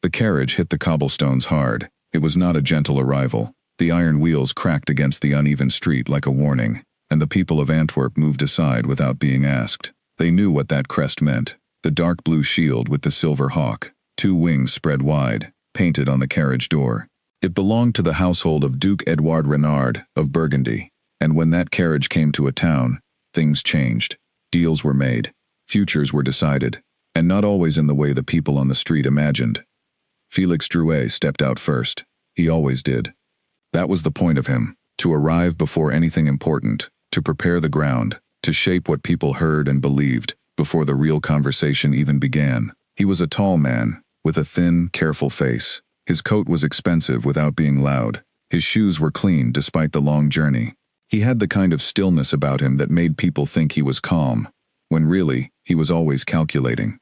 The carriage hit the cobblestones hard. It was not a gentle arrival. The iron wheels cracked against the uneven street like a warning, and the people of Antwerp moved aside without being asked. They knew what that crest meant. The dark blue shield with the silver hawk, 2 wings spread wide, painted on the carriage door. It belonged to the household of Duke Edouard Renard of Burgundy, and when that carriage came to a town, things changed. Deals were made, futures were decided, and not always in the way the people on the street imagined. Felix Drouet stepped out first. He always did. That was the point of him, to arrive before anything important, to prepare the ground, to shape what people heard and believed, before the real conversation even began. He was a tall man, with a thin, careful face. His coat was expensive without being loud. His shoes were clean despite the long journey. He had the kind of stillness about him that made people think he was calm, when really, he was always calculating.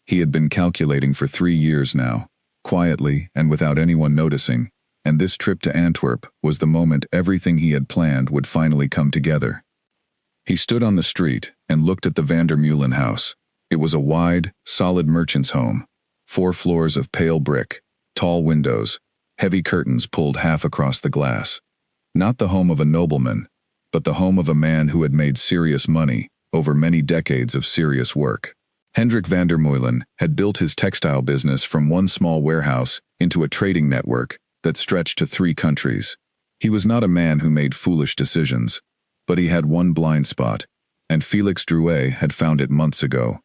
He had been calculating for 3 years now, quietly and without anyone noticing, and this trip to Antwerp was the moment everything he had planned would finally come together. He stood on the street and looked at the Vandermeulen house. It was a wide, solid merchant's home, 4 floors of pale brick, tall windows, heavy curtains pulled half across the glass. Not the home of a nobleman, but the home of a man who had made serious money over many decades of serious work. Hendrik Vandermeulen had built his textile business from one small warehouse into a trading network that stretched to 3 countries. He was not a man who made foolish decisions, but he had one blind spot, and Felix Drouet had found it months ago.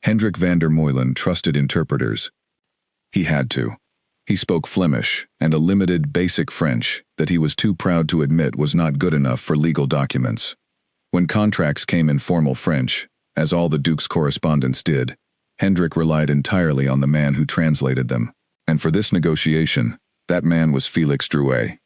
Hendrik Vandermeulen trusted interpreters. He had to. He spoke Flemish and a limited, basic French that he was too proud to admit was not good enough for legal documents. When contracts came in formal French, as all the Duke's correspondents did, Hendrik relied entirely on the man who translated them, and for this negotiation, that man was Felix Drouet.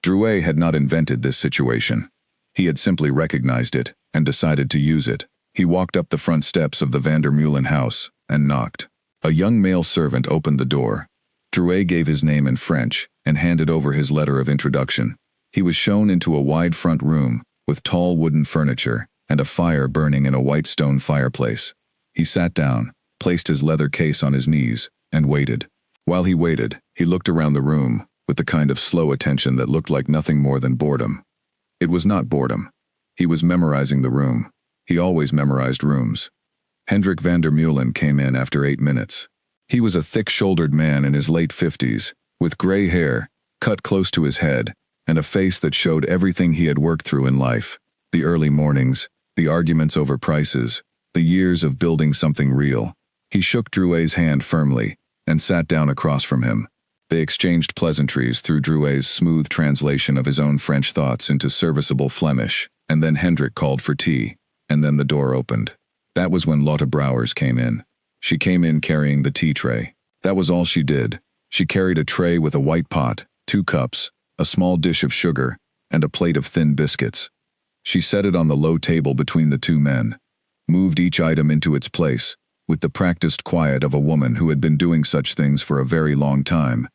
Drouet had not invented this situation. He had simply recognized it and decided to use it. He walked up the front steps of the Vandermeulen house and knocked. A young male servant opened the door. Drouet gave his name in French and handed over his letter of introduction. He was shown into a wide front room with tall wooden furniture and a fire burning in a white stone fireplace. He sat down, placed his leather case on his knees, and waited. While he waited, he looked around the room with the kind of slow attention that looked like nothing more than boredom. It was not boredom. He was memorizing the room. He always memorized rooms. Hendrik Vandermeulen came in after 8 minutes. He was a thick-shouldered man in his late 50s, with gray hair, cut close to his head, and a face that showed everything he had worked through in life. The early mornings, the arguments over prices, the years of building something real. He shook Drouet's hand firmly and sat down across from him. They exchanged pleasantries through Drouet's smooth translation of his own French thoughts into serviceable Flemish, and then Hendrik called for tea, and then the door opened. That was when Lotte Brouwers came in. She came in carrying the tea tray. That was all she did. She carried a tray with a white pot, 2 cups, a small dish of sugar, and a plate of thin biscuits. She set it on the low table between the 2 men, moved each item into its place, with the practiced quiet of a woman who had been doing such things for a very long time,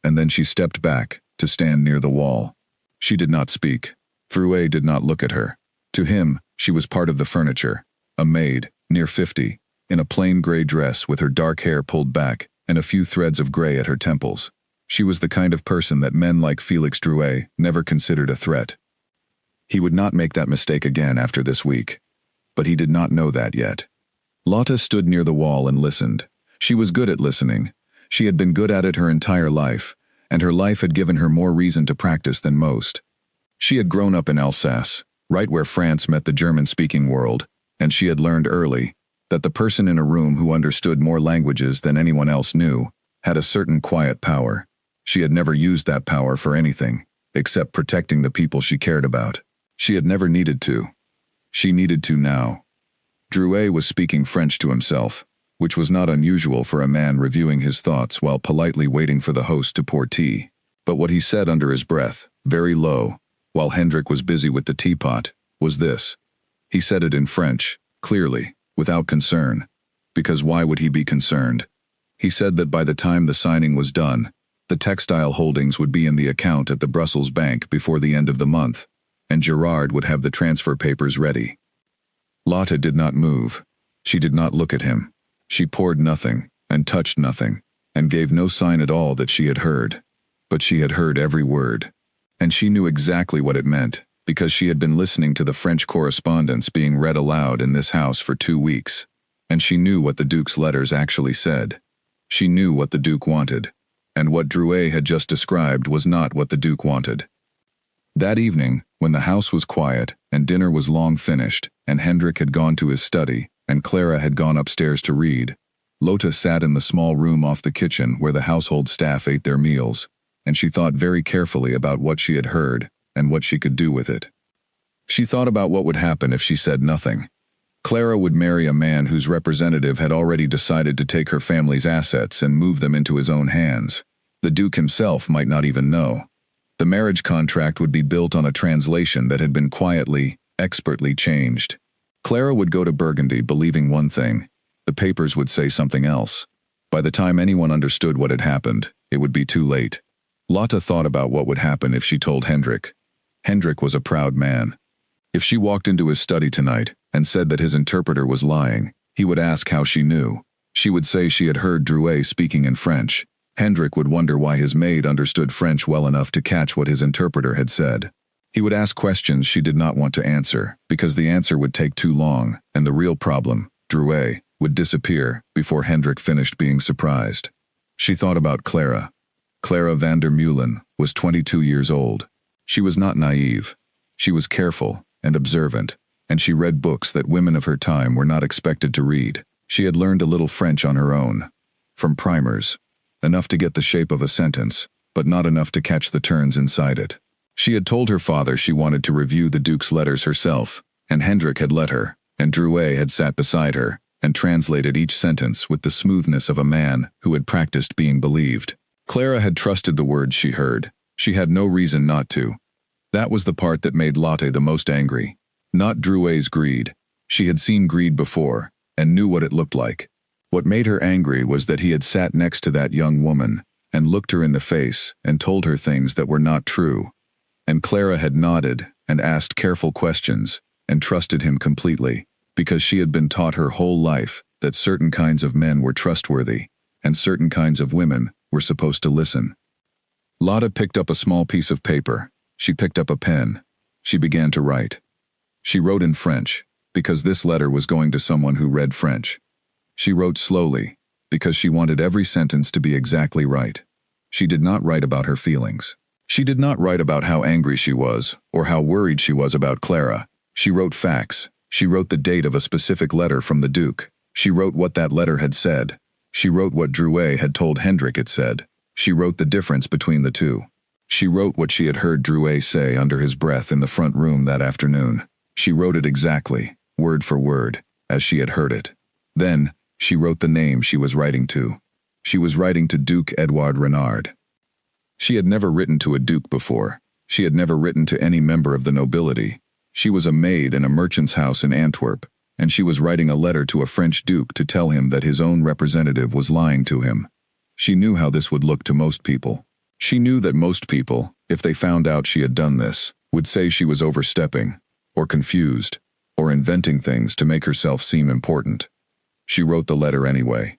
and then she stepped back to stand near the wall. She did not speak. Drouet did not look at her. To him, she was part of the furniture, a maid, near 50, in a plain gray dress with her dark hair pulled back and a few threads of gray at her temples. She was the kind of person that men like Felix Drouet never considered a threat. He would not make that mistake again after this week. But he did not know that yet. Lotte stood near the wall and listened. She was good at listening. She had been good at it her entire life, and her life had given her more reason to practice than most. She had grown up in Alsace, right where France met the German-speaking world, and she had learned early that the person in a room who understood more languages than anyone else knew had a certain quiet power. She had never used that power for anything, except protecting the people she cared about. She had never needed to. She needed to now. Drouet was speaking French to himself, which was not unusual for a man reviewing his thoughts while politely waiting for the host to pour tea. But what he said under his breath, very low, while Hendrik was busy with the teapot, was this. He said it in French, clearly, without concern, because why would he be concerned? He said that by the time the signing was done, the textile holdings would be in the account at the Brussels bank before the end of the month, and Gerard would have the transfer papers ready. Lotte did not move. She did not look at him. She poured nothing and touched nothing. and gave no sign at all that she had heard. But she had heard every word. And she knew exactly what it meant, because she had been listening to the French correspondence being read aloud in this house for 2 weeks. And she knew what the Duke's letters actually said. She knew what the Duke wanted. And what Drouet had just described was not what the Duke wanted. That evening, when the house was quiet, and dinner was long finished, and Hendrik had gone to his study, and Clara had gone upstairs to read, Lotta sat in the small room off the kitchen where the household staff ate their meals, and she thought very carefully about what she had heard, and what she could do with it. She thought about what would happen if she said nothing. Clara would marry a man whose representative had already decided to take her family's assets and move them into his own hands. The Duke himself might not even know. The marriage contract would be built on a translation that had been quietly, expertly changed. Clara would go to Burgundy believing one thing. The papers would say something else. By the time anyone understood what had happened, it would be too late. Lotta thought about what would happen if she told Hendrik. Hendrik was a proud man. If she walked into his study tonight and said that his interpreter was lying, he would ask how she knew. She would say she had heard Drouet speaking in French. Hendrik would wonder why his maid understood French well enough to catch what his interpreter had said. He would ask questions she did not want to answer, because the answer would take too long, and the real problem, Drouet, would disappear before Hendrik finished being surprised. She thought about Clara. Clara van der Meulen was 22 years old. She was not naive. She was careful and observant, and she read books that women of her time were not expected to read. She had learned a little French on her own, from primers. Enough to get the shape of a sentence, but not enough to catch the turns inside it. She had told her father she wanted to review the Duke's letters herself, and Hendrik had let her, and Drouet had sat beside her, and translated each sentence with the smoothness of a man who had practiced being believed. Clara had trusted the words she heard. She had no reason not to. That was the part that made Lotte the most angry. Not Drouet's greed. She had seen greed before, and knew what it looked like. What made her angry was that he had sat next to that young woman, and looked her in the face, and told her things that were not true. And Clara had nodded, and asked careful questions, and trusted him completely, because she had been taught her whole life that certain kinds of men were trustworthy, and certain kinds of women were supposed to listen. Lotta picked up a small piece of paper. She picked up a pen. She began to write. She wrote in French, because this letter was going to someone who read French. She wrote slowly, because she wanted every sentence to be exactly right. She did not write about her feelings. She did not write about how angry she was, or how worried she was about Clara. She wrote facts. She wrote the date of a specific letter from the Duke. She wrote what that letter had said. She wrote what Drouet had told Hendrik it said. She wrote the difference between the two. She wrote what she had heard Drouet say under his breath in the front room that afternoon. She wrote it exactly, word for word, as she had heard it. Then, she wrote the name she was writing to. She was writing to Duke Edouard Renard. She had never written to a duke before. She had never written to any member of the nobility. She was a maid in a merchant's house in Antwerp, and she was writing a letter to a French duke to tell him that his own representative was lying to him. She knew how this would look to most people. She knew that most people, if they found out she had done this, would say she was overstepping, or confused, or inventing things to make herself seem important. She wrote the letter anyway.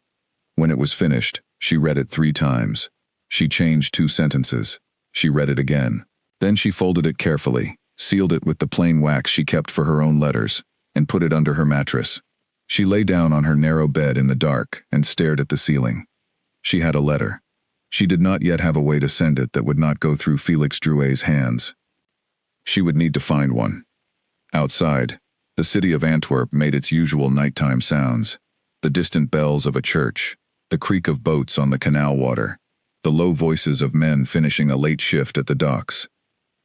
When it was finished, she read it 3 times. She changed 2 sentences. She read it again. Then she folded it carefully, sealed it with the plain wax she kept for her own letters, and put it under her mattress. She lay down on her narrow bed in the dark and stared at the ceiling. She had a letter. She did not yet have a way to send it that would not go through Felix Drouet's hands. She would need to find one. Outside, the city of Antwerp made its usual nighttime sounds. The distant bells of a church, the creak of boats on the canal water, the low voices of men finishing a late shift at the docks.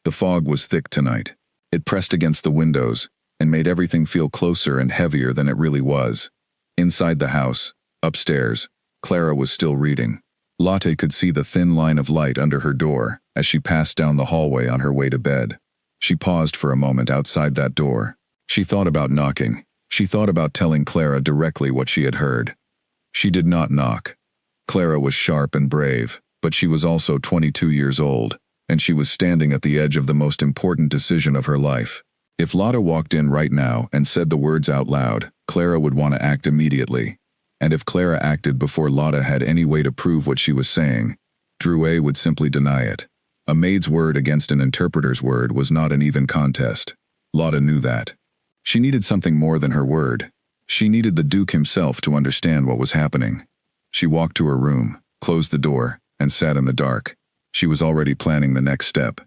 The fog was thick tonight. It pressed against the windows and made everything feel closer and heavier than it really was. Inside the house, upstairs, Clara was still reading. Lotte could see the thin line of light under her door as she passed down the hallway on her way to bed. She paused for a moment outside that door. She thought about knocking. She thought about telling Clara directly what she had heard. She did not knock. Clara was sharp and brave, but she was also 22 years old, and she was standing at the edge of the most important decision of her life. If Lotte walked in right now and said the words out loud, Clara would want to act immediately. and if Clara acted before Lotta had any way to prove what she was saying, Drouet would simply deny it. A maid's word against an interpreter's word was not an even contest. Lotta knew that. She needed something more than her word. She needed the Duke himself to understand what was happening. She walked to her room, closed the door, and sat in the dark. She was already planning the next step.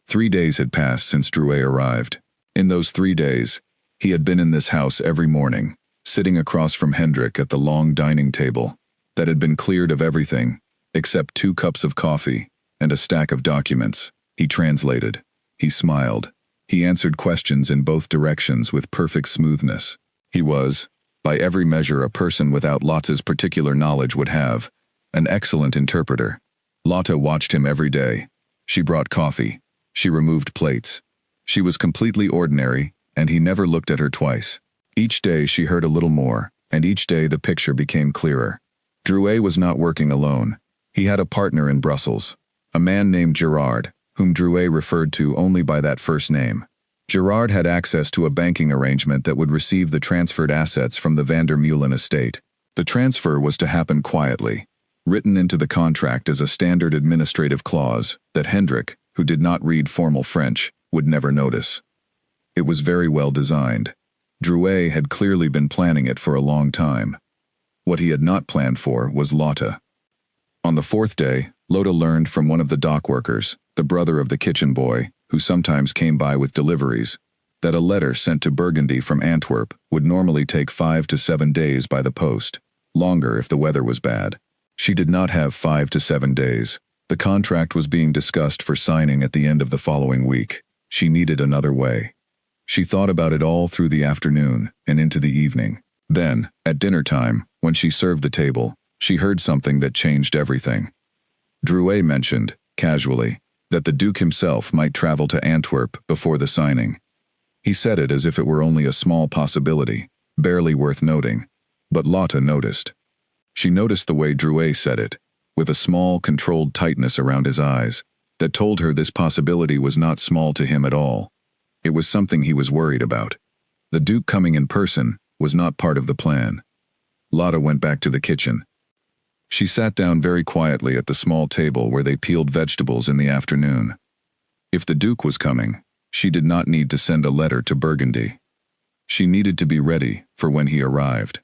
3 days had passed since Drouet arrived. In those 3 days, he had been in this house every morning, sitting across from Hendrik at the long dining table that had been cleared of everything except 2 cups of coffee and a stack of documents. He translated. He smiled. He answered questions in both directions with perfect smoothness. He was, by every measure a person without Lotta's particular knowledge would have, an excellent interpreter. Lotta watched him every day. She brought coffee. She removed plates. She was completely ordinary, and he never looked at her twice. Each day she heard a little more, and each day the picture became clearer. Drouet was not working alone. He had a partner in Brussels, a man named Gerard, whom Drouet referred to only by that first name. Gerard had access to a banking arrangement that would receive the transferred assets from the Van der Meulen estate. The transfer was to happen quietly, written into the contract as a standard administrative clause that Hendrik, who did not read formal French, would never notice. It was very well designed. Drouet had clearly been planning it for a long time. What he had not planned for was Lotta. On the 4th day, Lotta learned from one of the dock workers, the brother of the kitchen boy, who sometimes came by with deliveries, that a letter sent to Burgundy from Antwerp would normally take 5 to 7 days by the post, longer if the weather was bad. She did not have 5 to 7 days. The contract was being discussed for signing at the end of the following week. She needed another way. She thought about it all through the afternoon and into the evening. Then, at dinner time, when she served the table, she heard something that changed everything. Drouet mentioned, casually, that the Duke himself might travel to Antwerp before the signing. He said it as if it were only a small possibility, barely worth noting, but Lotta noticed. She noticed the way Drouet said it, with a small, controlled tightness around his eyes, that told her this possibility was not small to him at all. It was something he was worried about. The Duke coming in person was not part of the plan. Lotta went back to the kitchen. She sat down very quietly at the small table where they peeled vegetables in the afternoon. If the Duke was coming, she did not need to send a letter to Burgundy. She needed to be ready for when he arrived.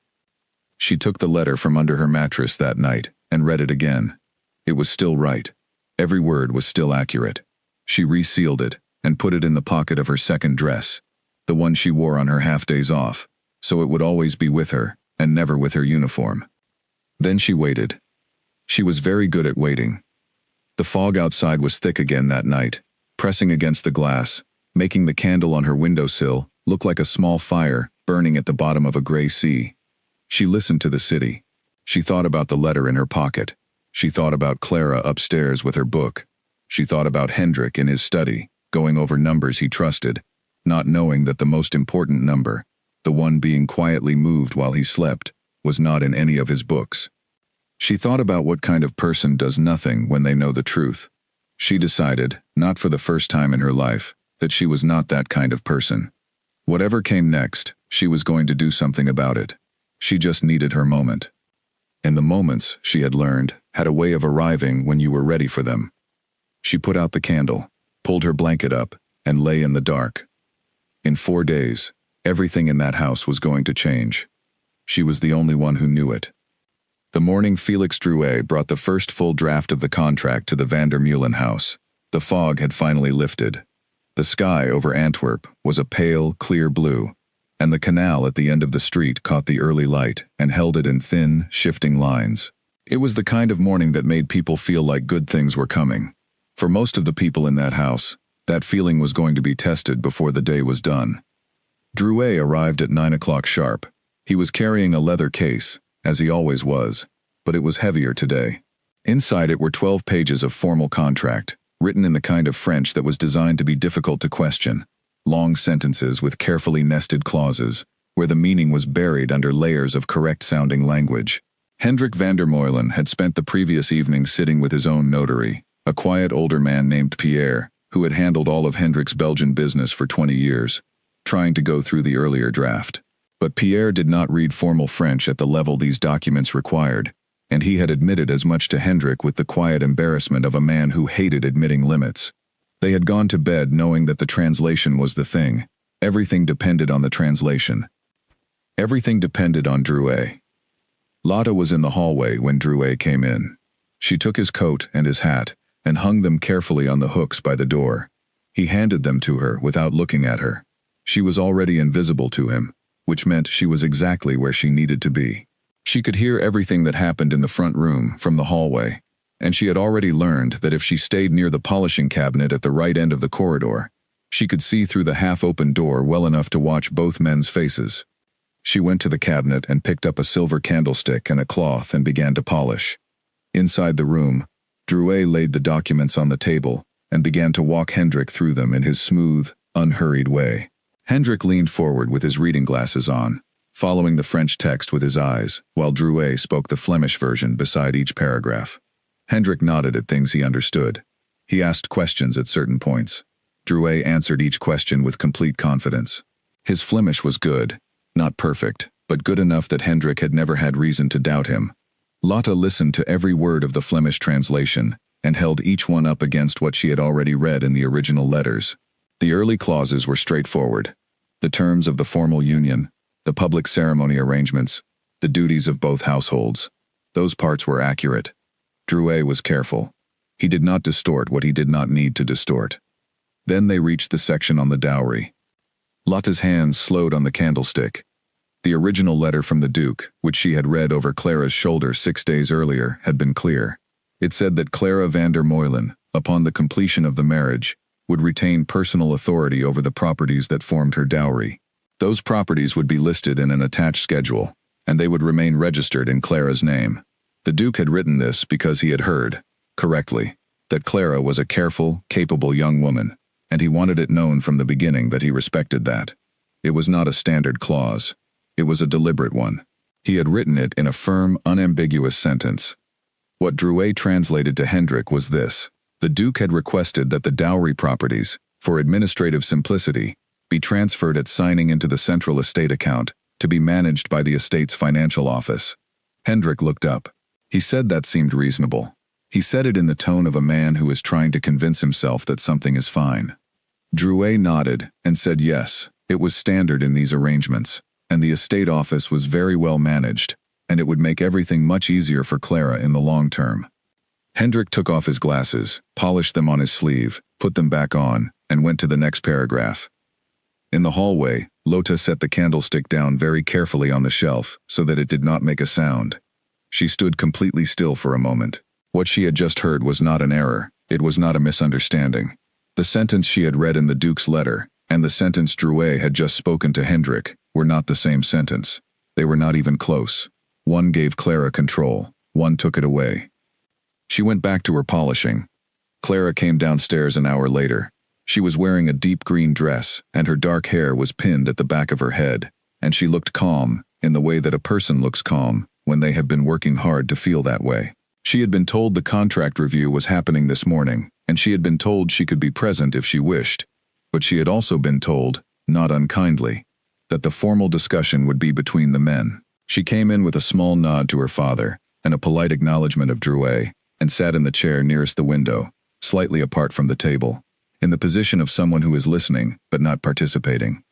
She took the letter from under her mattress that night and read it again. It was still right. Every word was still accurate. She resealed it and put it in the pocket of her second dress, the one she wore on her half-days off, so it would always be with her and never with her uniform. Then she waited. She was very good at waiting. The fog outside was thick again that night, pressing against the glass, making the candle on her windowsill look like a small fire burning at the bottom of a gray sea. She listened to the city. She thought about the letter in her pocket. She thought about Clara upstairs with her book. She thought about Hendrik in his study, going over numbers he trusted, not knowing that the most important number, the one being quietly moved while he slept, was not in any of his books. She thought about what kind of person does nothing when they know the truth. She decided, not for the first time in her life, that she was not that kind of person. Whatever came next, she was going to do something about it. She just needed her moment. And the moments, she had learned, had a way of arriving when you were ready for them. She put out the candle, pulled her blanket up, and lay in the dark. In 4 days, everything in that house was going to change. She was the only one who knew it. The morning Felix Drouet brought the first full draft of the contract to the Van der Meulen house. The fog had finally lifted. The sky over Antwerp was a pale, clear blue, and the canal at the end of the street caught the early light and held it in thin, shifting lines. It was the kind of morning that made people feel like good things were coming. For most of the people in that house, that feeling was going to be tested before the day was done. Drouet arrived at 9 o'clock sharp. He was carrying a leather case, as he always was, but it was heavier today. Inside it were 12 pages of formal contract, written in the kind of French that was designed to be difficult to question. Long sentences with carefully nested clauses, where the meaning was buried under layers of correct-sounding language. Hendrik van der Meulen had spent the previous evening sitting with his own notary, a quiet older man named Pierre, who had handled all of Hendrik's Belgian business for 20 years, trying to go through the earlier draft. But Pierre did not read formal French at the level these documents required, and he had admitted as much to Hendrik with the quiet embarrassment of a man who hated admitting limits. They had gone to bed knowing that the translation was the thing. Everything depended on the translation. Everything depended on Drouet. Lotta was in the hallway when Drouet came in. She took his coat and his hat and hung them carefully on the hooks by the door. He handed them to her without looking at her. She was already invisible to him, which meant she was exactly where she needed to be. She could hear everything that happened in the front room from the hallway, and she had already learned that if she stayed near the polishing cabinet at the right end of the corridor, she could see through the half-open door well enough to watch both men's faces. She went to the cabinet and picked up a silver candlestick and a cloth and began to polish. Inside the room, Drouet laid the documents on the table and began to walk Hendrik through them in his smooth, unhurried way. Hendrik leaned forward with his reading glasses on, following the French text with his eyes, while Drouet spoke the Flemish version beside each paragraph. Hendrik nodded at things he understood. He asked questions at certain points. Drouet answered each question with complete confidence. His Flemish was good, not perfect, but good enough that Hendrik had never had reason to doubt him. Lotta listened to every word of the Flemish translation and held each one up against what she had already read in the original letters. The early clauses were straightforward. The terms of the formal union, the public ceremony arrangements, the duties of both households. Those parts were accurate. Drouet was careful. He did not distort what he did not need to distort. Then they reached the section on the dowry. Lotta's hands slowed on the candlestick. The original letter from the Duke, which she had read over Clara's shoulder 6 days earlier, had been clear. It said that Clara van der Meulen, upon the completion of the marriage, would retain personal authority over the properties that formed her dowry. Those properties would be listed in an attached schedule, and they would remain registered in Clara's name. The Duke had written this because he had heard, correctly, that Clara was a careful, capable young woman, and he wanted it known from the beginning that he respected that. It was not a standard clause. It was a deliberate one. He had written it in a firm, unambiguous sentence. What Drouet translated to Hendrik was this: the Duke had requested that the dowry properties, for administrative simplicity, be transferred at signing into the central estate account, to be managed by the estate's financial office. Hendrik looked up. He said that seemed reasonable. He said it in the tone of a man who is trying to convince himself that something is fine. Drouet nodded and said yes, it was standard in these arrangements, and the estate office was very well managed, and it would make everything much easier for Clara in the long term. Hendrik took off his glasses, polished them on his sleeve, put them back on, and went to the next paragraph. In the hallway, Lotta set the candlestick down very carefully on the shelf so that it did not make a sound. She stood completely still for a moment. What she had just heard was not an error, it was not a misunderstanding. The sentence she had read in the Duke's letter, and the sentence Drouet had just spoken to Hendrik, were not the same sentence. They were not even close. One gave Clara control, one took it away. She went back to her polishing. Clara came downstairs an hour later. She was wearing a deep green dress, and her dark hair was pinned at the back of her head, and she looked calm, in the way that a person looks calm when they have been working hard to feel that way. She had been told the contract review was happening this morning, and she had been told she could be present if she wished, but she had also been told, not unkindly, that the formal discussion would be between the men. She came in with a small nod to her father and a polite acknowledgement of Drouet, and sat in the chair nearest the window, slightly apart from the table, in the position of someone who is listening but not participating.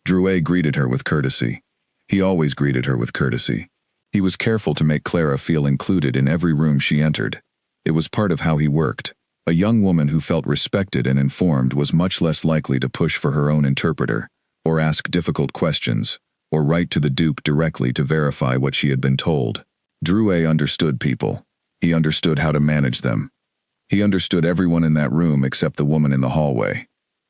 Drouet greeted her with courtesy. He always greeted her with courtesy. He was careful to make Clara feel included in every room she entered. It was part of how he worked. A young woman who felt respected and informed was much less likely to push for her own interpreter, or ask difficult questions, or write to the Duke directly to verify what she had been told. Drouet understood people. He understood how to manage them. He understood everyone in that room except the woman in the hallway.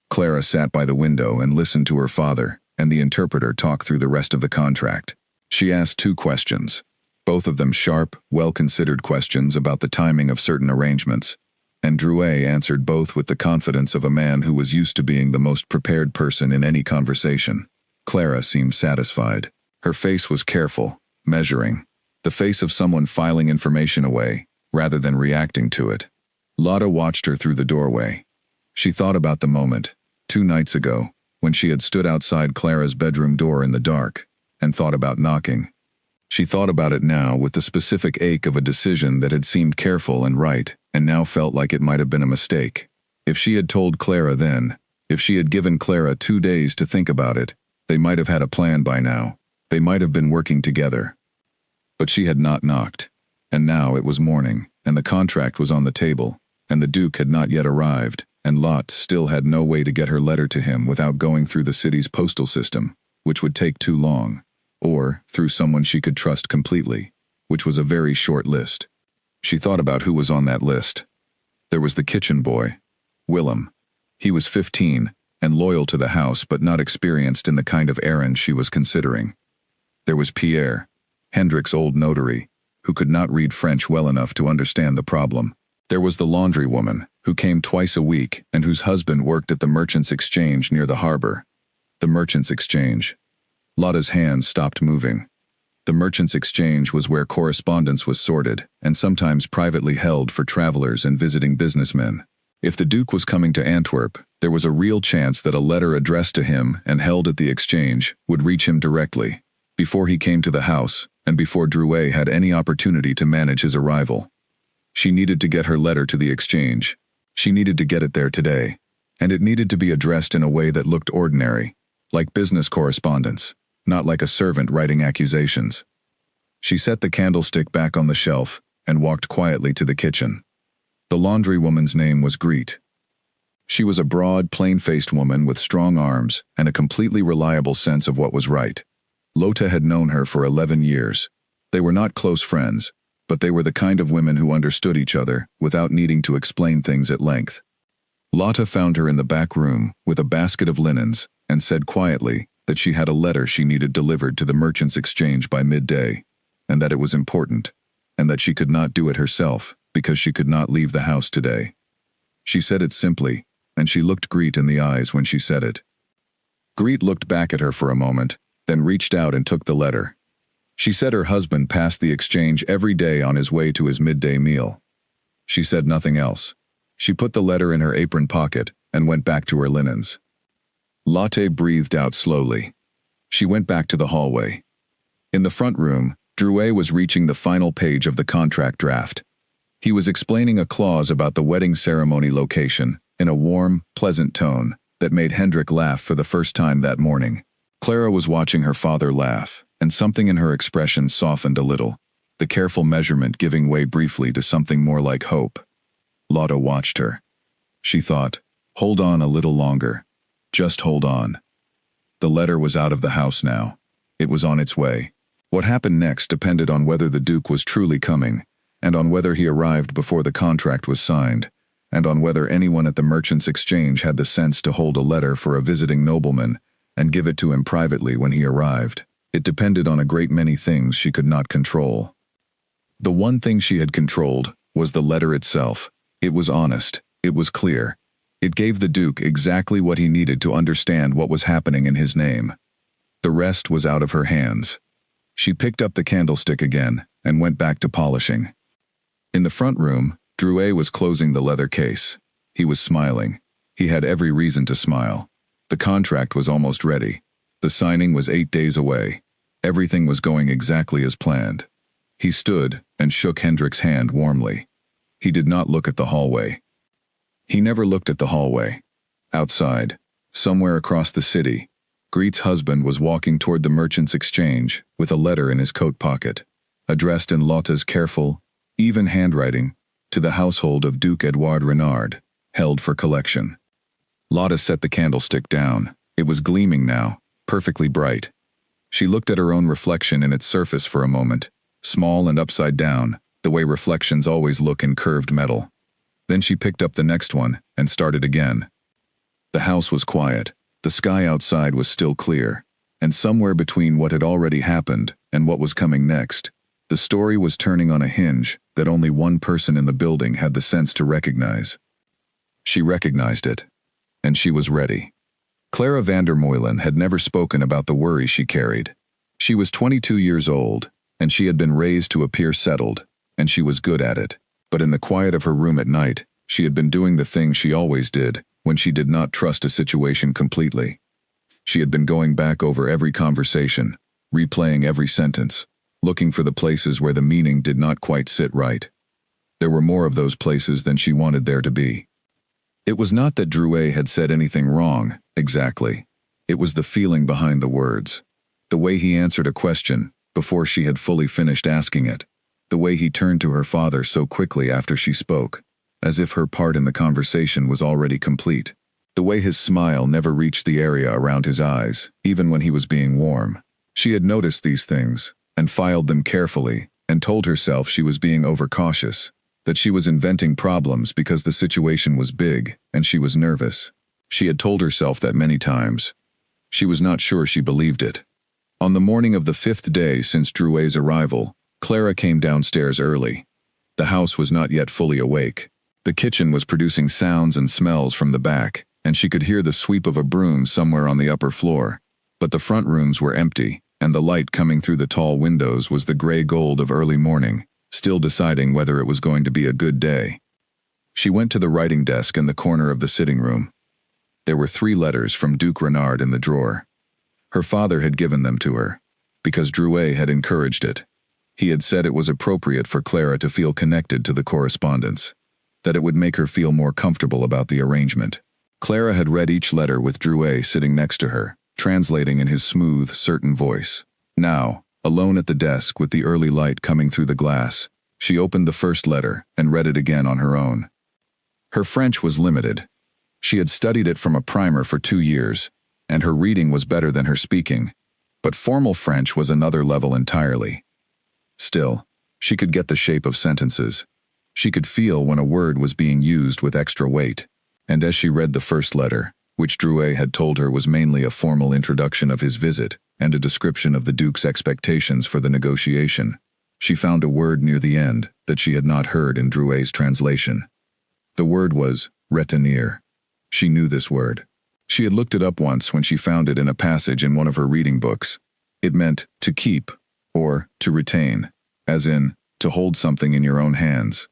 Clara sat by the window and listened to her father and the interpreter talk through the rest of the contract. She asked 2 questions, both of them sharp, well-considered questions about the timing of certain arrangements, and Drouet answered both with the confidence of a man who was used to being the most prepared person in any conversation. Clara seemed satisfied. Her face was careful, measuring, the face of someone filing information away, rather than reacting to it. Lotta watched her through the doorway. She thought about the moment, 2 nights ago, when she had stood outside Clara's bedroom door in the dark. and thought about knocking. She thought about it now with the specific ache of a decision that had seemed careful and right, and now felt like it might have been a mistake. If she had told Clara then, if she had given Clara 2 days to think about it, they might have had a plan by now. They might have been working together. But she had not knocked. And now it was morning, and the contract was on the table, and the Duke had not yet arrived, and Lot still had no way to get her letter to him without going through the city's postal system, which would take too long, or through someone she could trust completely, which was a very short list. She thought about who was on that list. There was the kitchen boy, Willem. He was 15, and loyal to the house but not experienced in the kind of errand she was considering. There was Pierre, Hendrik's old notary, who could not read French well enough to understand the problem. There was the laundry woman, who came twice a week and whose husband worked at the Merchants' Exchange near the harbor. The Merchants' Exchange. Lotta's hands stopped moving. The Merchants' Exchange was where correspondence was sorted and sometimes privately held for travelers and visiting businessmen. If the Duke was coming to Antwerp, there was a real chance that a letter addressed to him and held at the exchange would reach him directly, before he came to the house and before Drouet had any opportunity to manage his arrival. She needed to get her letter to the exchange. She needed to get it there today, and it needed to be addressed in a way that looked ordinary, like business correspondence, not like a servant writing accusations. She set the candlestick back on the shelf and walked quietly to the kitchen. The laundry woman's name was Greet. She was a broad, plain-faced woman with strong arms and a completely reliable sense of what was right. Lotta had known her for 11 years. They were not close friends, but they were the kind of women who understood each other without needing to explain things at length. Lotta found her in the back room with a basket of linens and said quietly that she had a letter she needed delivered to the Merchants' Exchange by midday, and that it was important, and that she could not do it herself because she could not leave the house today. She said it simply, and she looked Greet in the eyes when she said it. Greet looked back at her for a moment, then reached out and took the letter. She said her husband passed the exchange every day on his way to his midday meal. She said nothing else. She put the letter in her apron pocket and went back to her linens. Lotte breathed out slowly. She went back to the hallway. In the front room, Drouet was reaching the final page of the contract draft. He was explaining a clause about the wedding ceremony location in a warm, pleasant tone that made Hendrik laugh for the first time that morning. Clara was watching her father laugh, and something in her expression softened a little, the careful measurement giving way briefly to something more like hope. Lotta watched her. She thought, hold on a little longer. Just hold on. The letter was out of the house now. It was on its way. What happened next depended on whether the Duke was truly coming, and on whether he arrived before the contract was signed, and on whether anyone at the Merchants' Exchange had the sense to hold a letter for a visiting nobleman and give it to him privately when he arrived. It depended on a great many things she could not control. The one thing she had controlled was the letter itself. It was honest. It was clear. It gave the Duke exactly what he needed to understand what was happening in his name. The rest was out of her hands. She picked up the candlestick again and went back to polishing. In the front room, Drouet was closing the leather case. He was smiling. He had every reason to smile. The contract was almost ready. The signing was 8 days away. Everything was going exactly as planned. He stood and shook Hendrik's hand warmly. He did not look at the hallway. He never looked at the hallway. Outside, somewhere across the city, Greet's husband was walking toward the Merchants' Exchange with a letter in his coat pocket, addressed in Lotta's careful, even handwriting, to the household of Duke Edouard Renard, held for collection. Lotta set the candlestick down. It was gleaming now, perfectly bright. She looked at her own reflection in its surface for a moment, small and upside down, the way reflections always look in curved metal. Then she picked up the next one and started again. The house was quiet. The sky outside was still clear, and somewhere between what had already happened and what was coming next, the story was turning on a hinge that only one person in the building had the sense to recognize. She recognized it, and she was ready. Clara van der Meulen had never spoken about the worry she carried. She was 22 years old, and she had been raised to appear settled, and she was good at it. But in the quiet of her room at night, she had been doing the thing she always did when she did not trust a situation completely. She had been going back over every conversation, replaying every sentence, looking for the places where the meaning did not quite sit right. There were more of those places than she wanted there to be. It was not that Drouet had said anything wrong, exactly. It was the feeling behind the words. The way he answered a question, before she had fully finished asking it. The way he turned to her father so quickly after she spoke, as if her part in the conversation was already complete. The way his smile never reached the area around his eyes, even when he was being warm. She had noticed these things, and filed them carefully, and told herself she was being overcautious, that she was inventing problems because the situation was big, and she was nervous. She had told herself that many times. She was not sure she believed it. On the morning of the 5th day since Drouet's arrival, Clara came downstairs early. The house was not yet fully awake. The kitchen was producing sounds and smells from the back, and she could hear the sweep of a broom somewhere on the upper floor. But the front rooms were empty, and the light coming through the tall windows was the gray gold of early morning, still deciding whether it was going to be a good day. She went to the writing desk in the corner of the sitting room. There were 3 letters from Duke Renard in the drawer. Her father had given them to her, because Drouet had encouraged it. He had said it was appropriate for Clara to feel connected to the correspondence, that it would make her feel more comfortable about the arrangement. Clara had read each letter with Drouet sitting next to her, translating in his smooth, certain voice. Now, alone at the desk with the early light coming through the glass, she opened the first letter and read it again on her own. Her French was limited. She had studied it from a primer for 2 years, and her reading was better than her speaking, but formal French was another level entirely. Still, she could get the shape of sentences. She could feel when a word was being used with extra weight, and as she read the first letter, which Drouet had told her was mainly a formal introduction of his visit and a description of the Duke's expectations for the negotiation, she found a word near the end that she had not heard in Drouet's translation. The word was retenir. She knew this word. She had looked it up once when she found it in a passage in one of her reading books. It meant to keep, or to retain, as in, to hold something in your own hands.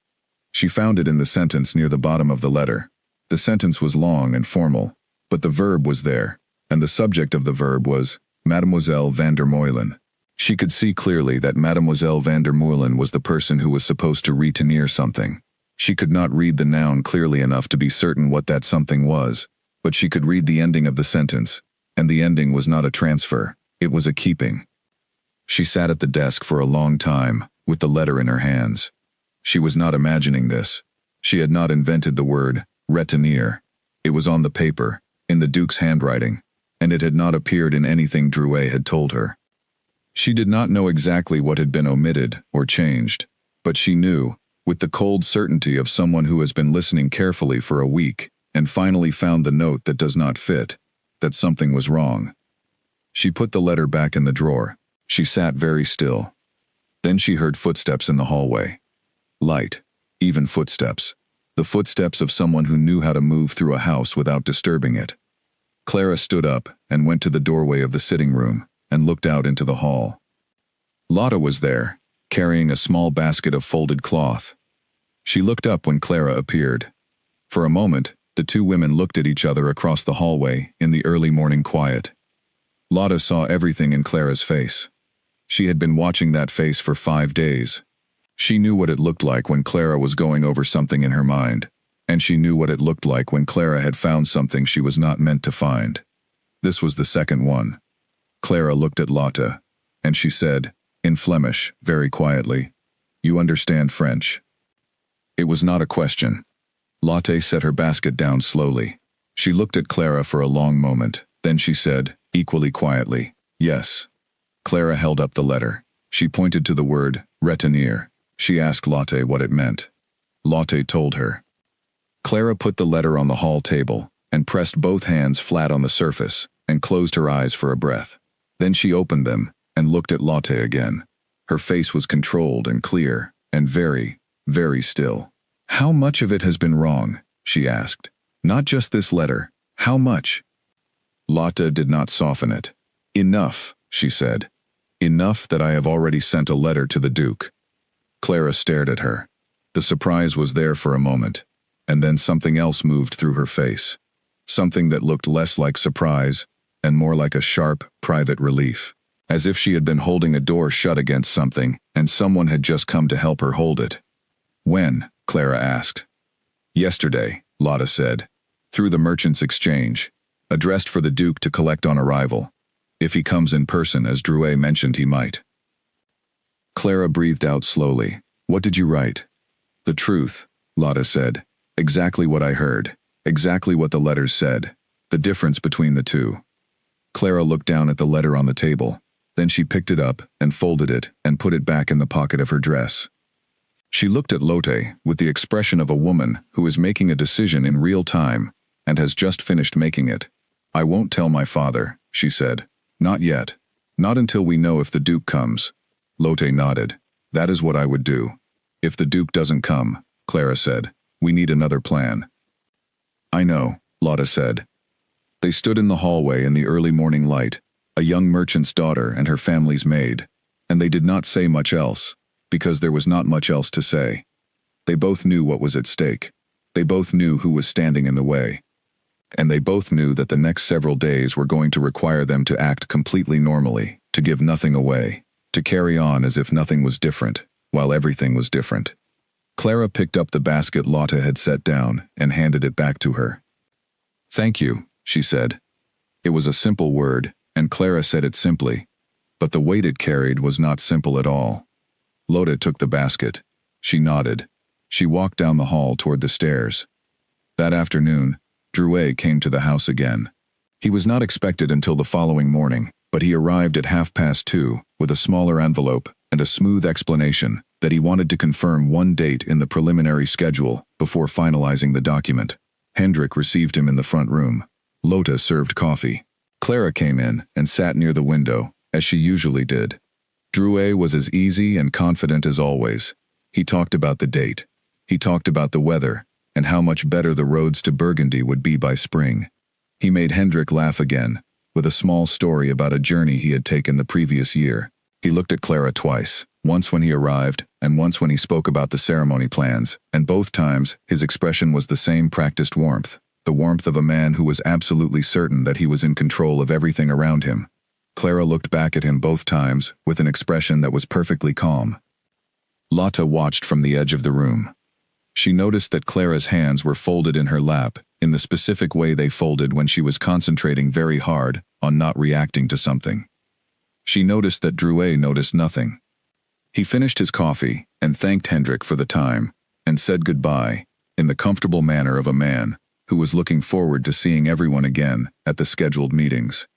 She found it in the sentence near the bottom of the letter. The sentence was long and formal, but the verb was there, and the subject of the verb was Mademoiselle van der Meulen. She could see clearly that Mademoiselle van der Meulen was the person who was supposed to retenir something. She could not read the noun clearly enough to be certain what that something was, but she could read the ending of the sentence, and the ending was not a transfer, it was a keeping. She sat at the desk for a long time, with the letter in her hands. She was not imagining this. She had not invented the word retenir. It was on the paper, in the Duke's handwriting, and it had not appeared in anything Drouet had told her. She did not know exactly what had been omitted or changed, but she knew, with the cold certainty of someone who has been listening carefully for a week and finally found the note that does not fit, that something was wrong. She put the letter back in the drawer. She sat very still. Then she heard footsteps in the hallway. Light, even footsteps. The footsteps of someone who knew how to move through a house without disturbing it. Clara stood up and went to the doorway of the sitting room and looked out into the hall. Lotta was there, carrying a small basket of folded cloth. She looked up when Clara appeared. For a moment, the 2 women looked at each other across the hallway in the early morning quiet. Lotta saw everything in Clara's face. She had been watching that face for 5 days. She knew what it looked like when Clara was going over something in her mind, and she knew what it looked like when Clara had found something she was not meant to find. This was the second one. Clara looked at Lotta, and she said, in Flemish, very quietly, "You understand French?" It was not a question. Lotte set her basket down slowly. She looked at Clara for a long moment, then she said, equally quietly, "Yes." Clara held up the letter. She pointed to the word, retenir. She asked Lotte what it meant. Lotte told her. Clara put the letter on the hall table, and pressed both hands flat on the surface, and closed her eyes for a breath. Then she opened them, and looked at Lotte again. Her face was controlled and clear, and very, very still. "How much of it has been wrong?" she asked. "Not just this letter. How much?" Lotte did not soften it. "Enough," she said. "Enough that I have already sent a letter to the Duke." Clara stared at her. The surprise was there for a moment, and then something else moved through her face. Something that looked less like surprise and more like a sharp, private relief. as if she had been holding a door shut against something, and someone had just come to help her hold it. When? Clara asked. Yesterday, Lotta said. Through the Merchants' Exchange. Addressed for the Duke to collect on arrival. If he comes in person, as Drouet mentioned he might. Clara breathed out slowly. What did you write? The truth, Lotta said. Exactly what I heard. Exactly what the letters said. The difference between the two. Clara looked down at the letter on the table. Then she picked it up and folded it and put it back in the pocket of her dress. She looked at Lotte with the expression of a woman who is making a decision in real time and has just finished making it. I won't tell my father, she said. Not yet. Not until we know if the Duke comes. Lotte nodded. That is what I would do. If the Duke doesn't come, Clara said, we need another plan. I know, Lotte said. They stood in the hallway in the early morning light, a young merchant's daughter and her family's maid, and they did not say much else, because there was not much else to say. They both knew what was at stake. They both knew who was standing in the way. And they both knew that the next several days were going to require them to act completely normally, to give nothing away, to carry on as if nothing was different, while everything was different. Clara picked up the basket Lotte had set down and handed it back to her. Thank you, she said. It was a simple word, and Clara said it simply, but the weight it carried was not simple at all. Lotte took the basket. She nodded. She walked down the hall toward the stairs. That afternoon, Drouet came to the house again. He was not expected until the following morning, but he arrived at 2:30 with a smaller envelope and a smooth explanation that he wanted to confirm one date in the preliminary schedule before finalizing the document. Hendrik received him in the front room. Lotte served coffee. Clara came in and sat near the window, as she usually did. Drouet was as easy and confident as always. He talked about the date. He talked about the weather, and how much better the roads to Burgundy would be by spring. He made Hendrik laugh again, with a small story about a journey he had taken the previous year. He looked at Clara twice, once when he arrived, and once when he spoke about the ceremony plans, and both times his expression was the same practiced warmth, the warmth of a man who was absolutely certain that he was in control of everything around him. Clara looked back at him both times with an expression that was perfectly calm. Lotte watched from the edge of the room. She noticed that Clara's hands were folded in her lap, in the specific way they folded when she was concentrating very hard on not reacting to something. She noticed that Drouet noticed nothing. He finished his coffee and thanked Hendrik for the time, and said goodbye, in the comfortable manner of a man who was looking forward to seeing everyone again at the scheduled meetings.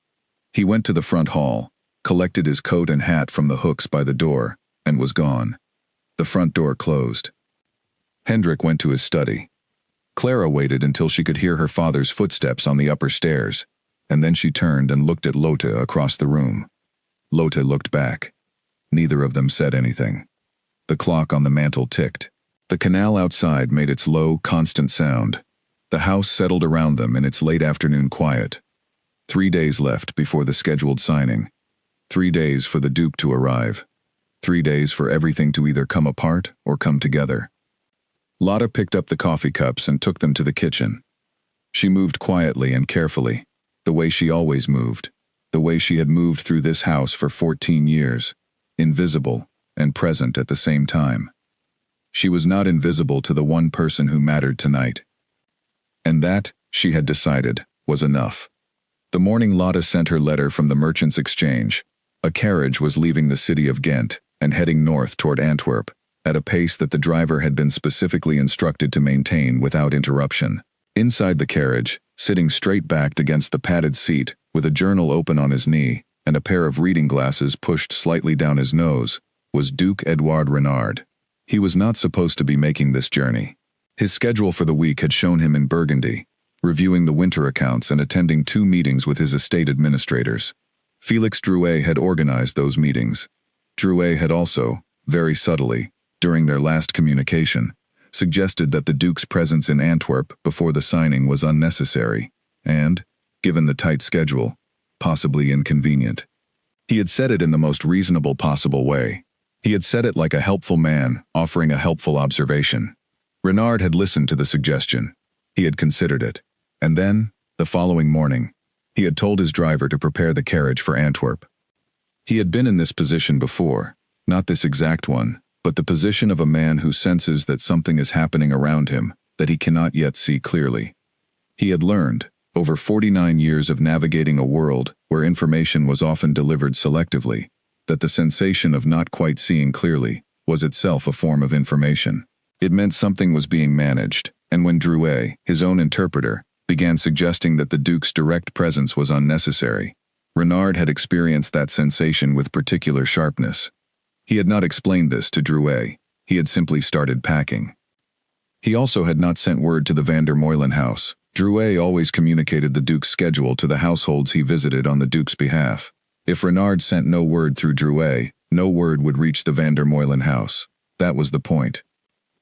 He went to the front hall, collected his coat and hat from the hooks by the door, and was gone. The front door closed. Hendrik went to his study. Clara waited until she could hear her father's footsteps on the upper stairs, and then she turned and looked at Lotte across the room. Lotte looked back. Neither of them said anything. The clock on the mantel ticked. The canal outside made its low, constant sound. The house settled around them in its late afternoon quiet. 3 days left before the scheduled signing. 3 days for the Duke to arrive. 3 days for everything to either come apart or come together. Lotte picked up the coffee cups and took them to the kitchen. She moved quietly and carefully, the way she always moved, the way she had moved through this house for 14 years, invisible and present at the same time. She was not invisible to the one person who mattered tonight. And that, she had decided, was enough. The morning Lotte sent her letter from the Merchants' Exchange, a carriage was leaving the city of Ghent and heading north toward Antwerp, at a pace that the driver had been specifically instructed to maintain without interruption. Inside the carriage, sitting straight-backed against the padded seat, with a journal open on his knee and a pair of reading glasses pushed slightly down his nose, was Duke Edouard Renard. He was not supposed to be making this journey. His schedule for the week had shown him in Burgundy, reviewing the winter accounts and attending 2 meetings with his estate administrators. Felix Drouet had organized those meetings. Drouet had also, very subtly, during their last communication, suggested that the Duke's presence in Antwerp before the signing was unnecessary and, given the tight schedule, possibly inconvenient. He had said it in the most reasonable possible way. He had said it like a helpful man offering a helpful observation. Renard had listened to the suggestion. He had considered it. And then, the following morning, he had told his driver to prepare the carriage for Antwerp. He had been in this position before, not this exact one, but the position of a man who senses that something is happening around him that he cannot yet see clearly. He had learned, over 49 years of navigating a world where information was often delivered selectively, that the sensation of not quite seeing clearly was itself a form of information. It meant something was being managed, and when Drouet, his own interpreter, began suggesting that the Duke's direct presence was unnecessary, Renard had experienced that sensation with particular sharpness. He had not explained this to Drouet, he had simply started packing. He also had not sent word to the Van der Meulen house. Drouet always communicated the Duke's schedule to the households he visited on the Duke's behalf. If Renard sent no word through Drouet, no word would reach the Van der Meulen house. That was the point.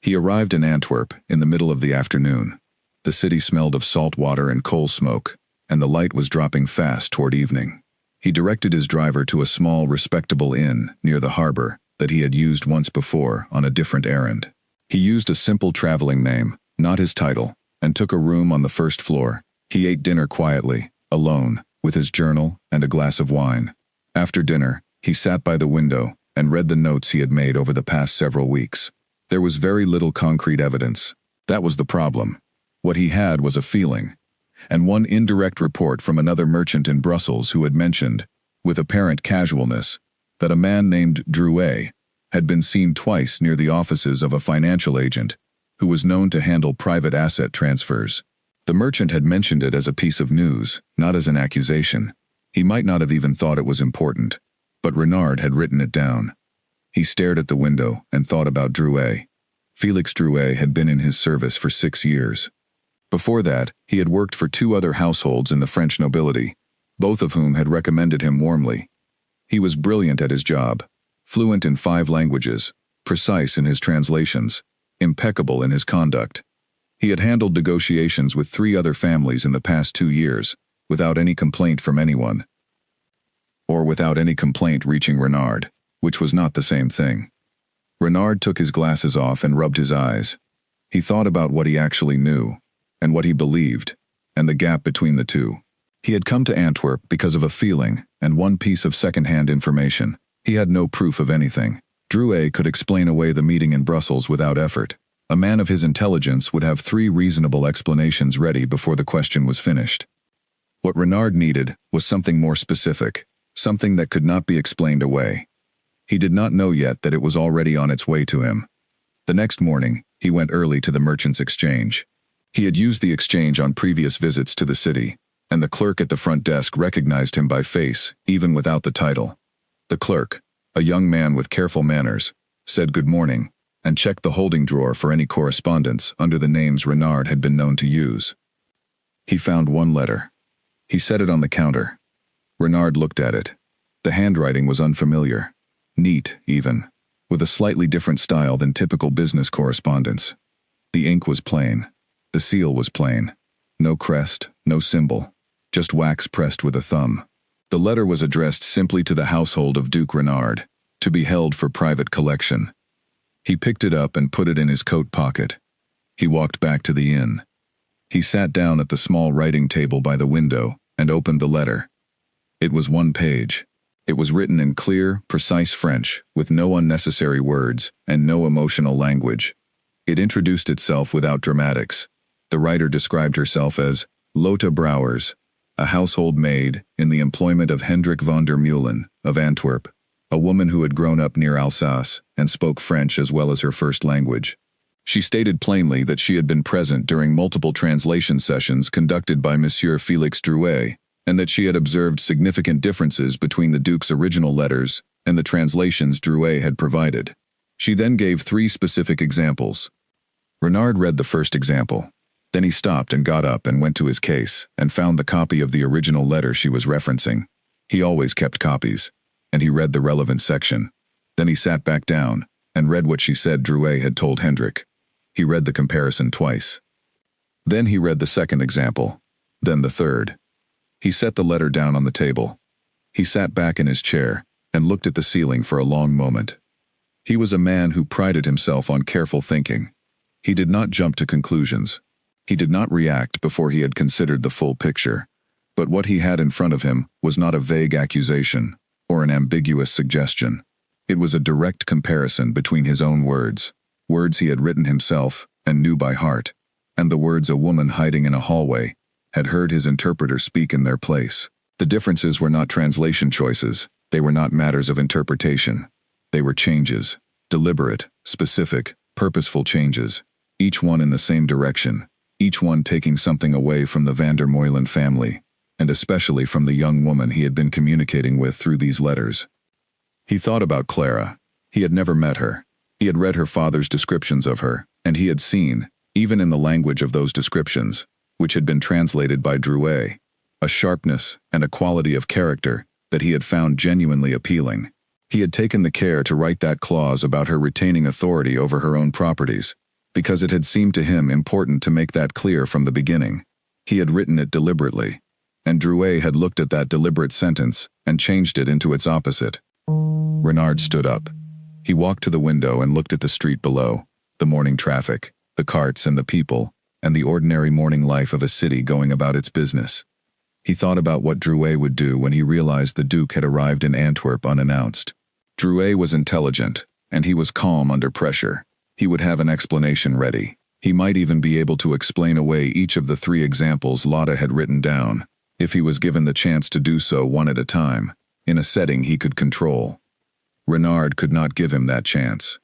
He arrived in Antwerp in the middle of the afternoon. The city smelled of salt water and coal smoke, and the light was dropping fast toward evening. He directed his driver to a small, respectable inn near the harbor that he had used once before on a different errand. He used a simple traveling name, not his title, and took a room on the first floor. He ate dinner quietly, alone, with his journal and a glass of wine. After dinner, he sat by the window and read the notes he had made over the past several weeks. There was very little concrete evidence. That was the problem. What he had was a feeling, and one indirect report from another merchant in Brussels who had mentioned, with apparent casualness, that a man named Drouet had been seen twice near the offices of a financial agent who was known to handle private asset transfers. The merchant had mentioned it as a piece of news, not as an accusation. He might not have even thought it was important, but Renard had written it down. He stared at the window and thought about Drouet. Felix Drouet had been in his service for 6 years. Before that, he had worked for 2 other households in the French nobility, both of whom had recommended him warmly. He was brilliant at his job, fluent in 5 languages, precise in his translations, impeccable in his conduct. He had handled negotiations with 3 other families in the past 2 years, without any complaint from anyone. Or without any complaint reaching Renard, which was not the same thing. Renard took his glasses off and rubbed his eyes. He thought about what he actually knew, and what he believed, and the gap between the two. He had come to Antwerp because of a feeling and one piece of second-hand information. He had no proof of anything. Drouet could explain away the meeting in Brussels without effort. A man of his intelligence would have 3 reasonable explanations ready before the question was finished. What Renard needed was something more specific, something that could not be explained away. He did not know yet that it was already on its way to him. The next morning, he went early to the Merchants' Exchange. He had used the exchange on previous visits to the city, and the clerk at the front desk recognized him by face, even without the title. The clerk, a young man with careful manners, said good morning, and checked the holding drawer for any correspondence under the names Renard had been known to use. He found one letter. He set it on the counter. Renard looked at it. The handwriting was unfamiliar, neat even, with a slightly different style than typical business correspondence. The ink was plain. The seal was plain. No crest, no symbol, just wax pressed with a thumb. The letter was addressed simply to the household of Duke Renard, to be held for private collection. He picked it up and put it in his coat pocket. He walked back to the inn. He sat down at the small writing table by the window and opened the letter. It was 1 page. It was written in clear, precise French, with no unnecessary words and no emotional language. It introduced itself without dramatics. The writer described herself as Lotte Brouwers, a household maid in the employment of Hendrik van der Meulen of Antwerp, a woman who had grown up near Alsace and spoke French as well as her first language. She stated plainly that she had been present during multiple translation sessions conducted by Monsieur Felix Drouet, and that she had observed significant differences between the Duke's original letters and the translations Drouet had provided. She then gave 3 specific examples. Renard read the first example. Then he stopped and got up and went to his case and found the copy of the original letter she was referencing. He always kept copies, and he read the relevant section. Then he sat back down and read what she said Drouet had told Hendrik. He read the comparison twice. Then he read the second example, then the third. He set the letter down on the table. He sat back in his chair and looked at the ceiling for a long moment. He was a man who prided himself on careful thinking. He did not jump to conclusions. He did not react before he had considered the full picture. But what he had in front of him was not a vague accusation or an ambiguous suggestion. It was a direct comparison between his own words he had written himself and knew by heart, and the words a woman hiding in a hallway had heard his interpreter speak in their place. The differences were not translation choices, they were not matters of interpretation. They were changes, deliberate, specific, purposeful changes, each one in the same direction, each one taking something away from the van der Meulen family, and especially from the young woman he had been communicating with through these letters. He thought about Clara. He had never met her. He had read her father's descriptions of her, and he had seen, even in the language of those descriptions, which had been translated by Drouet, a sharpness and a quality of character that he had found genuinely appealing. He had taken the care to write that clause about her retaining authority over her own properties, because it had seemed to him important to make that clear from the beginning. He had written it deliberately, and Drouet had looked at that deliberate sentence and changed it into its opposite. Renard stood up. He walked to the window and looked at the street below, the morning traffic, the carts and the people, and the ordinary morning life of a city going about its business. He thought about what Drouet would do when he realized the Duke had arrived in Antwerp unannounced. Drouet was intelligent, and he was calm under pressure. He would have an explanation ready. He might even be able to explain away each of the 3 examples Lotta had written down, if he was given the chance to do so one at a time, in a setting he could control. Renard could not give him that chance.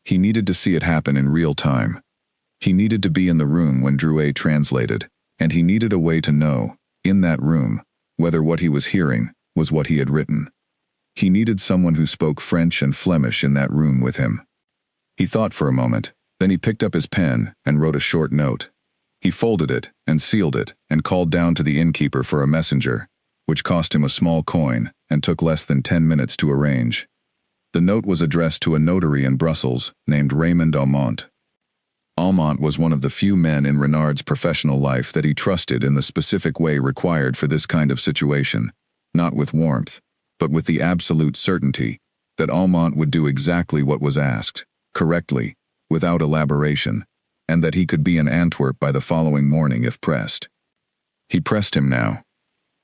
He needed to see it happen in real time. He needed to be in the room when Drouet translated, and he needed a way to know, in that room, whether what he was hearing was what he had written. He needed someone who spoke French and Flemish in that room with him. He thought for a moment, then he picked up his pen and wrote a short note. He folded it and sealed it and called down to the innkeeper for a messenger, which cost him a small coin and took less than 10 minutes to arrange. The note was addressed to a notary in Brussels named Raymond Aumont. Aumont was one of the few men in Renard's professional life that he trusted in the specific way required for this kind of situation, not with warmth, but with the absolute certainty that Aumont would do exactly what was asked, correctly, without elaboration, and that he could be in Antwerp by the following morning if pressed. He pressed him now.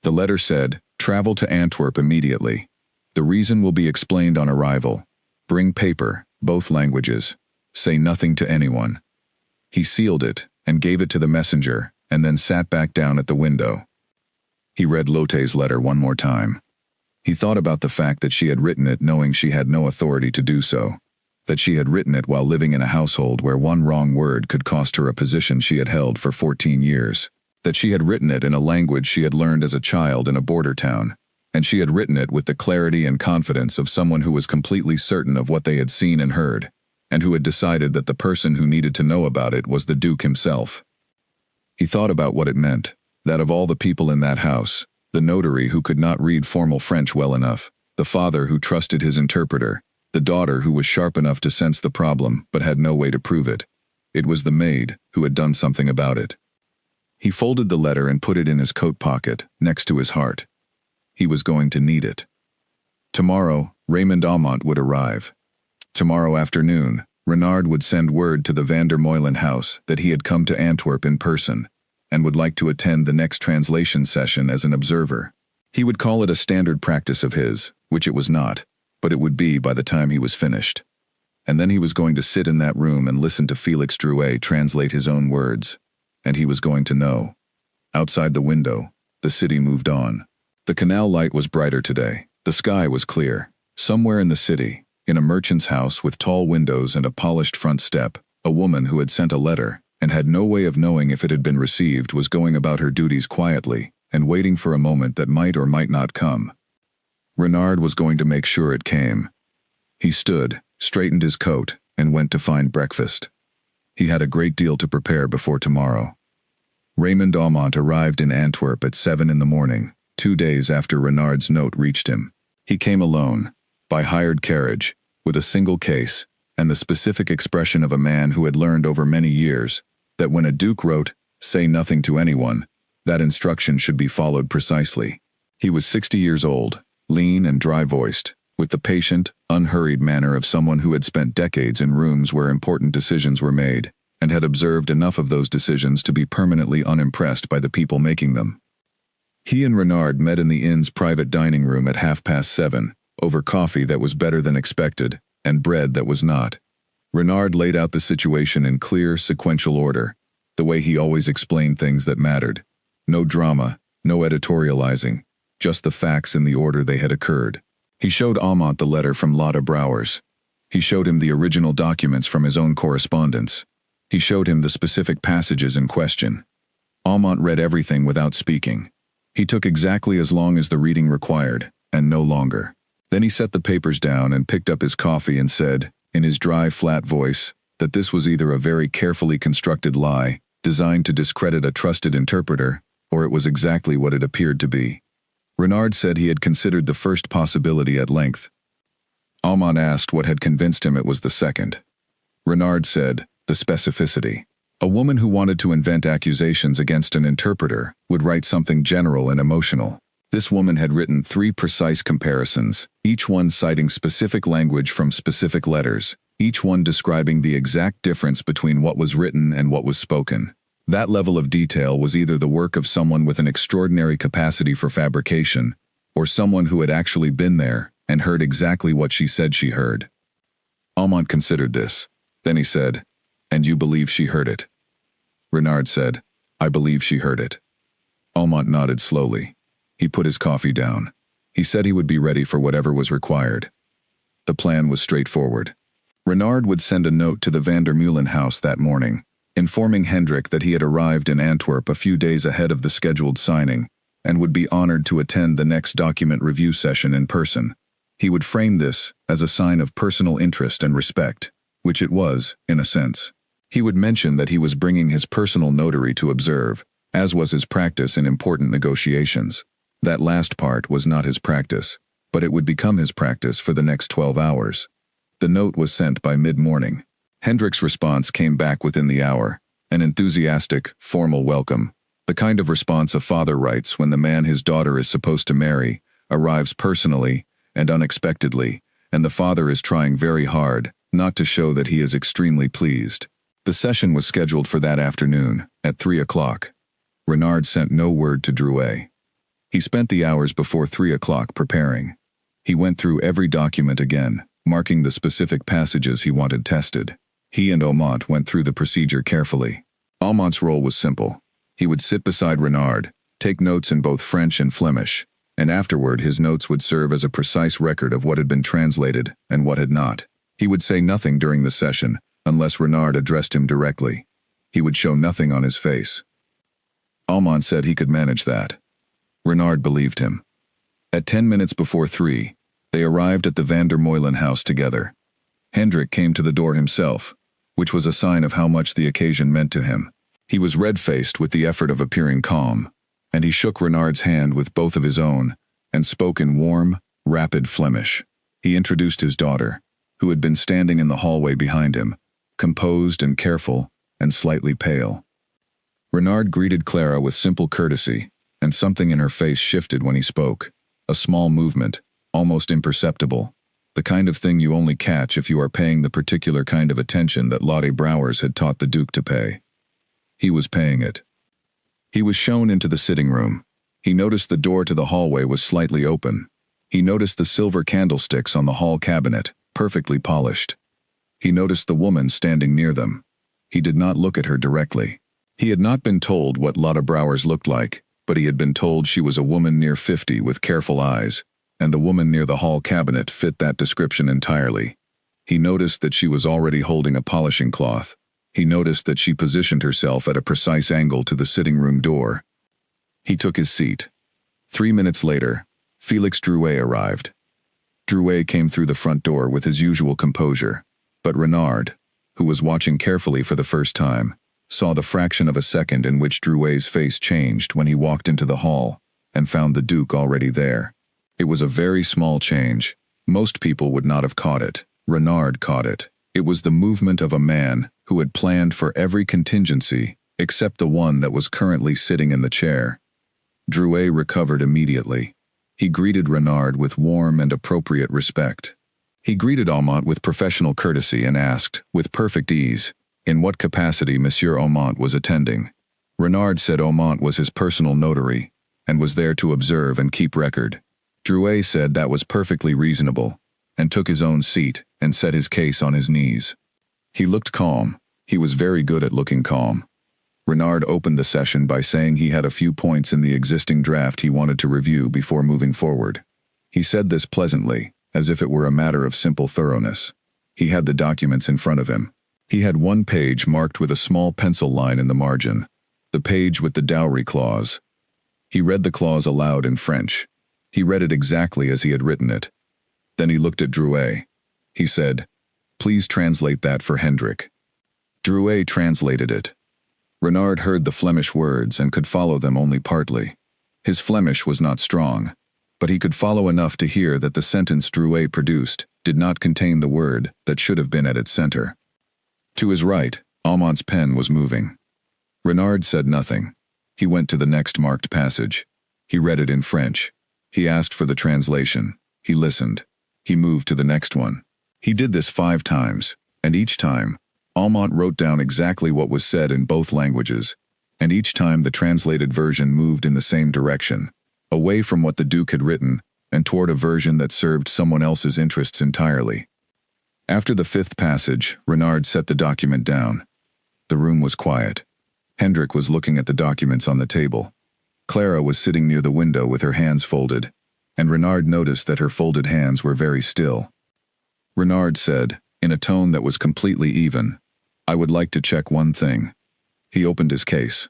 The letter said, "Travel to Antwerp immediately. The reason will be explained on arrival. Bring paper, both languages. Say nothing to anyone." He sealed it and gave it to the messenger and then sat back down at the window. He read Lotte's letter one more time. He thought about the fact that she had written it knowing she had no authority to do so, that she had written it while living in a household where one wrong word could cost her a position she had held for 14 years, that she had written it in a language she had learned as a child in a border town, and she had written it with the clarity and confidence of someone who was completely certain of what they had seen and heard, and who had decided that the person who needed to know about it was the Duke himself. He thought about what it meant, that of all the people in that house, the notary who could not read formal French well enough, the father who trusted his interpreter, the daughter who was sharp enough to sense the problem but had no way to prove it. It was the maid who had done something about it. He folded the letter and put it in his coat pocket, next to his heart. He was going to need it. Tomorrow, Raymond Aumont would arrive. Tomorrow afternoon, Renard would send word to the van der Meulen house that he had come to Antwerp in person, and would like to attend the next translation session as an observer. He would call it a standard practice of his, which it was not, but it would be by the time he was finished. And then he was going to sit in that room and listen to Felix Drouet translate his own words, and he was going to know. Outside the window, the city moved on. The canal light was brighter today. The sky was clear. Somewhere in the city, in a merchant's house with tall windows and a polished front step, a woman who had sent a letter and had no way of knowing if it had been received was going about her duties quietly and waiting for a moment that might or might not come. Renard was going to make sure it came. He stood, straightened his coat, and went to find breakfast. He had a great deal to prepare before tomorrow. Raymond Aumont arrived in Antwerp at 7 in the morning, 2 days after Renard's note reached him. He came alone, by hired carriage, with a single case, and the specific expression of a man who had learned over many years that when a duke wrote, "Say nothing to anyone," that instruction should be followed precisely. He was 60 years old, lean and dry-voiced, with the patient, unhurried manner of someone who had spent decades in rooms where important decisions were made, and had observed enough of those decisions to be permanently unimpressed by the people making them. He and Renard met in the inn's private dining room at 7:30, over coffee that was better than expected, and bread that was not. Renard laid out the situation in clear, sequential order, the way he always explained things that mattered. No drama, no editorializing, just the facts in the order they had occurred. He showed Amant the letter from Lotta Brouwers. He showed him the original documents from his own correspondence. He showed him the specific passages in question. Amant read everything without speaking. He took exactly as long as the reading required, and no longer. Then he set the papers down and picked up his coffee and said, in his dry, flat voice, that this was either a very carefully constructed lie, designed to discredit a trusted interpreter, or it was exactly what it appeared to be. Renard said he had considered the first possibility at length. Amant asked what had convinced him it was the second. Renard said, the specificity. A woman who wanted to invent accusations against an interpreter would write something general and emotional. This woman had written 3 precise comparisons, each one citing specific language from specific letters, each one describing the exact difference between what was written and what was spoken. That level of detail was either the work of someone with an extraordinary capacity for fabrication, or someone who had actually been there and heard exactly what she said she heard. Amant considered this. Then he said, "And you believe she heard it?" Renard said, "I believe she heard it." Amant nodded slowly. He put his coffee down. He said he would be ready for whatever was required. The plan was straightforward. Renard would send a note to the Van der Meulen house that morning, informing Hendrik that he had arrived in Antwerp a few days ahead of the scheduled signing, and would be honored to attend the next document review session in person. He would frame this as a sign of personal interest and respect, which it was, in a sense. He would mention that he was bringing his personal notary to observe, as was his practice in important negotiations. That last part was not his practice, but it would become his practice for the next 12 hours. The note was sent by mid-morning. Hendrik's response came back within the hour, an enthusiastic, formal welcome, the kind of response a father writes when the man his daughter is supposed to marry arrives personally and unexpectedly, and the father is trying very hard not to show that he is extremely pleased. The session was scheduled for that afternoon, at 3 o'clock. Renard sent no word to Drouet. He spent the hours before 3 o'clock preparing. He went through every document again, marking the specific passages he wanted tested. He and Amant went through the procedure carefully. Amant's role was simple. He would sit beside Renard, take notes in both French and Flemish, and afterward his notes would serve as a precise record of what had been translated and what had not. He would say nothing during the session, unless Renard addressed him directly. He would show nothing on his face. Amant said he could manage that. Renard believed him. At 10 minutes before 3, they arrived at the Van der Meulen house together. Hendrik came to the door himself, which was a sign of how much the occasion meant to him. He was red-faced with the effort of appearing calm, and he shook Renard's hand with both of his own, and spoke in warm, rapid Flemish. He introduced his daughter, who had been standing in the hallway behind him, composed and careful, and slightly pale. Renard greeted Clara with simple courtesy, and something in her face shifted when he spoke. A small movement, almost imperceptible, the kind of thing you only catch if you are paying the particular kind of attention that Lotte Brouwers had taught the Duke to pay. He was paying it. He was shown into the sitting room. He noticed the door to the hallway was slightly open. He noticed the silver candlesticks on the hall cabinet, perfectly polished. He noticed the woman standing near them. He did not look at her directly. He had not been told what Lotte Brouwers looked like, but he had been told she was a woman near 50 with careful eyes, and the woman near the hall cabinet fit that description entirely. He noticed that she was already holding a polishing cloth. He noticed that she positioned herself at a precise angle to the sitting room door. He took his seat. 3 minutes later, Felix Drouet arrived. Drouet came through the front door with his usual composure, but Renard, who was watching carefully for the first time, saw the fraction of a second in which Drouet's face changed when he walked into the hall and found the Duke already there. It was a very small change. Most people would not have caught it. Renard caught it. It was the movement of a man who had planned for every contingency except the one that was currently sitting in the chair. Drouet recovered immediately. He greeted Renard with warm and appropriate respect. He greeted Amant with professional courtesy and asked, with perfect ease, in what capacity Monsieur Amant was attending. Renard said Amant was his personal notary, and was there to observe and keep record. Drouet said that was perfectly reasonable, and took his own seat and set his case on his knees. He looked calm. He was very good at looking calm. Renard opened the session by saying he had a few points in the existing draft he wanted to review before moving forward. He said this pleasantly, as if it were a matter of simple thoroughness. He had the documents in front of him. He had one page marked with a small pencil line in the margin, the page with the dowry clause. He read the clause aloud in French. He read it exactly as he had written it. Then he looked at Drouet. He said, "Please translate that for Hendrik." Drouet translated it. Renard heard the Flemish words and could follow them only partly. His Flemish was not strong, but he could follow enough to hear that the sentence Drouet produced did not contain the word that should have been at its center. To his right, Almont's pen was moving. Renard said nothing. He went to the next marked passage. He read it in French. He asked for the translation. He listened. He moved to the next one. He did this 5 times, and each time, Almont wrote down exactly what was said in both languages, and each time the translated version moved in the same direction, away from what the Duke had written, and toward a version that served someone else's interests entirely. After the 5th passage, Renard set the document down. The room was quiet. Hendrik was looking at the documents on the table. Clara was sitting near the window with her hands folded, and Renard noticed that her folded hands were very still. Renard said, in a tone that was completely even, "I would like to check one thing." He opened his case.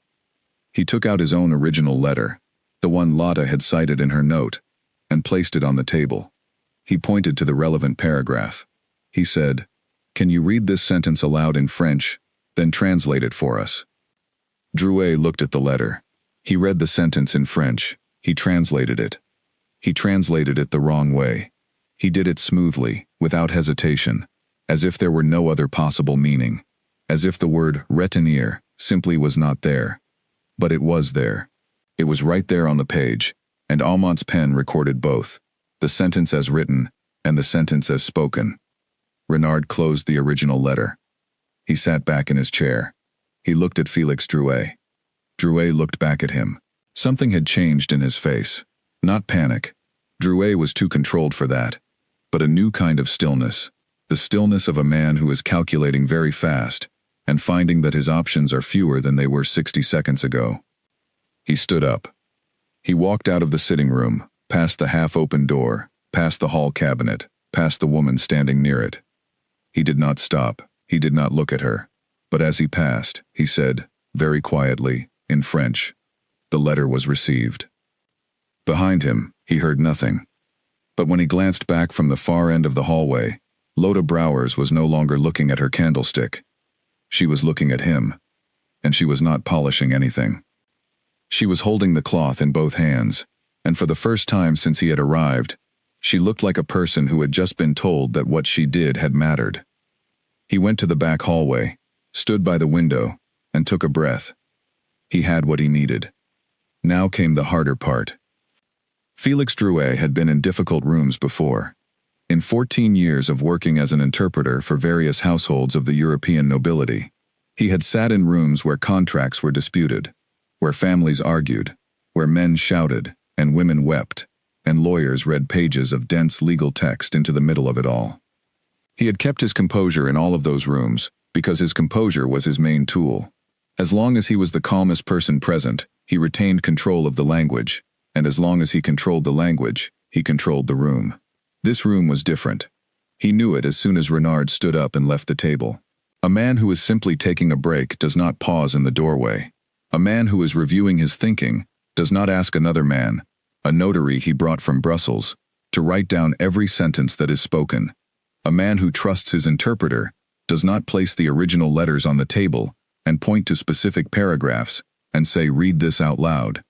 He took out his own original letter, the one Lotta had cited in her note, and placed it on the table. He pointed to the relevant paragraph. He said, "Can you read this sentence aloud in French, then translate it for us?" Drouet looked at the letter. He read the sentence in French. He translated it. He translated it the wrong way. He did it smoothly, without hesitation, as if there were no other possible meaning, as if the word retenir simply was not there. But it was there. It was right there on the page, and Almont's pen recorded both, the sentence as written and the sentence as spoken. Renard closed the original letter. He sat back in his chair. He looked at Felix Drouet. Drouet looked back at him. Something had changed in his face. Not panic. Drouet was too controlled for that. But a new kind of stillness. The stillness of a man who is calculating very fast and finding that his options are fewer than they were 60 seconds ago. He stood up. He walked out of the sitting room, past the half-open door, past the hall cabinet, past the woman standing near it. He did not stop. He did not look at her. But as he passed, he said, very quietly, in French, "The letter was received." Behind him, he heard nothing. But when he glanced back from the far end of the hallway, Lotta Browers was no longer looking at her candlestick. She was looking at him, and she was not polishing anything. She was holding the cloth in both hands, and for the first time since he had arrived, she looked like a person who had just been told that what she did had mattered. He went to the back hallway, stood by the window, and took a breath. He had what he needed. Now came the harder part. Felix Drouet had been in difficult rooms before. In 14 years of working as an interpreter for various households of the European nobility, he had sat in rooms where contracts were disputed, where families argued, where men shouted and women wept, and lawyers read pages of dense legal text into the middle of it all. He had kept his composure in all of those rooms because his composure was his main tool. As long as he was the calmest person present, he retained control of the language, and as long as he controlled the language, he controlled the room. This room was different. He knew it as soon as Renard stood up and left the table. A man who is simply taking a break does not pause in the doorway. A man who is reviewing his thinking does not ask another man, a notary he brought from Brussels, to write down every sentence that is spoken. A man who trusts his interpreter does not place the original letters on the table and point to specific paragraphs and say, "Read this out loud."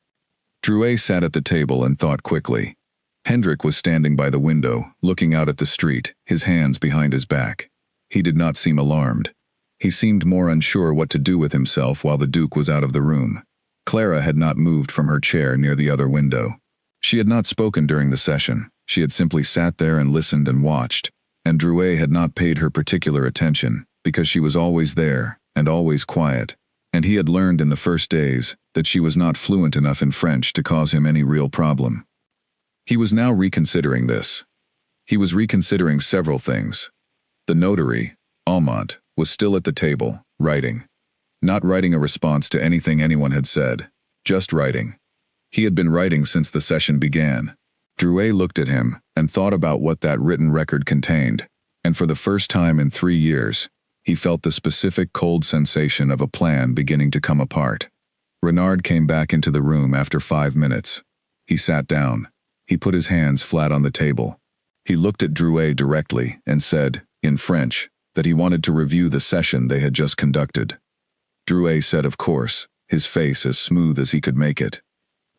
Drouet sat at the table and thought quickly. Hendrik was standing by the window, looking out at the street, his hands behind his back. He did not seem alarmed. He seemed more unsure what to do with himself while the Duke was out of the room. Clara had not moved from her chair near the other window. She had not spoken during the session. She had simply sat there and listened and watched, and Drouet had not paid her particular attention, because she was always there, and always quiet, and he had learned in the first days that she was not fluent enough in French to cause him any real problem. He was now reconsidering this. He was reconsidering several things. The notary, Almont, was still at the table, writing. Not writing a response to anything anyone had said, just writing. He had been writing since the session began. Drouet looked at him and thought about what that written record contained, and for the first time in 3 years, he felt the specific cold sensation of a plan beginning to come apart. Renard came back into the room after 5 minutes. He sat down. He put his hands flat on the table. He looked at Drouet directly and said, in French, that he wanted to review the session they had just conducted. Drouet said of course, his face as smooth as he could make it.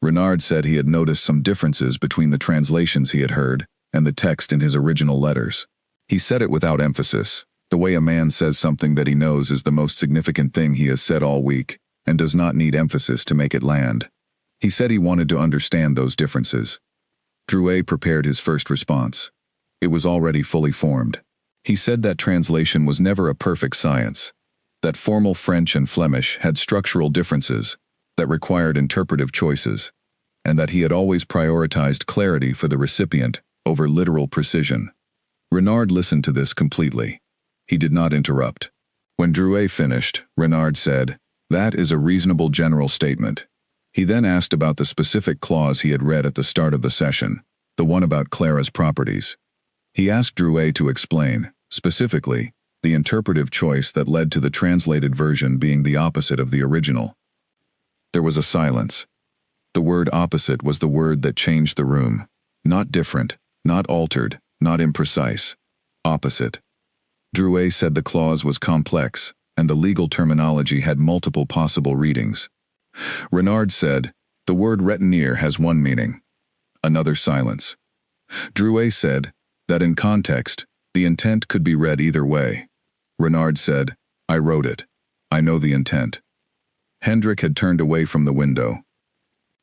Renard said he had noticed some differences between the translations he had heard and the text in his original letters. He said it without emphasis, the way a man says something that he knows is the most significant thing he has said all week and does not need emphasis to make it land. He said he wanted to understand those differences. Drouet prepared his first response. It was already fully formed. He said that translation was never a perfect science, that formal French and Flemish had structural differences that required interpretive choices, and that he had always prioritized clarity for the recipient over literal precision. Renard listened to this completely. He did not interrupt. When Drouet finished, Renard said, "That is a reasonable general statement." He then asked about the specific clause he had read at the start of the session, the one about Clara's properties. He asked Drouet to explain, specifically, the interpretive choice that led to the translated version being the opposite of the original. There was a silence. The word opposite was the word that changed the room. Not different, not altered, not imprecise. Opposite. Drouet said the clause was complex, and the legal terminology had multiple possible readings. Renard said, "The word retenir has one meaning." Another silence. Drouet said that in context, the intent could be read either way. Renard said, "I wrote it. I know the intent." Hendrik had turned away from the window.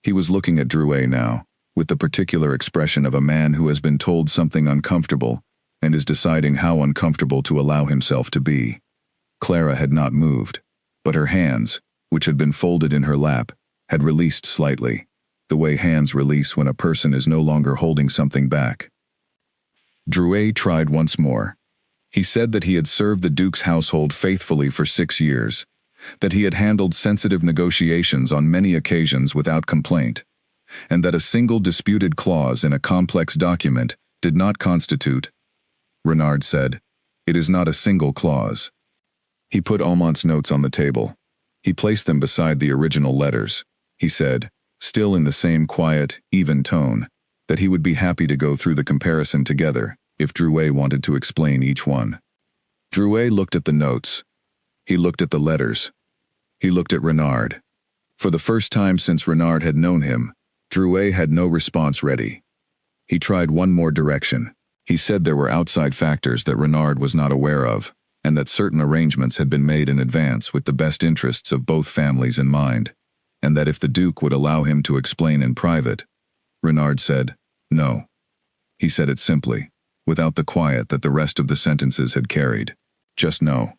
He was looking at Drouet now, with the particular expression of a man who has been told something uncomfortable and is deciding how uncomfortable to allow himself to be. Clara had not moved, but her hands, which had been folded in her lap, had released slightly, the way hands release when a person is no longer holding something back. Drouet tried once more. He said that he had served the Duke's household faithfully for 6 years, that he had handled sensitive negotiations on many occasions without complaint, and that a single disputed clause in a complex document did not constitute. Renard said, "It is not a single clause." He put Almont's notes on the table. He placed them beside the original letters. He said, still in the same quiet, even tone, that he would be happy to go through the comparison together if Drouet wanted to explain each one. Drouet looked at the notes. He looked at the letters. He looked at Renard. For the first time since Renard had known him, Drouet had no response ready. He tried one more direction. He said there were outside factors that Renard was not aware of, and that certain arrangements had been made in advance with the best interests of both families in mind, and that if the Duke would allow him to explain in private. Renard said, "No." He said it simply, without the quiet that the rest of the sentences had carried. Just no.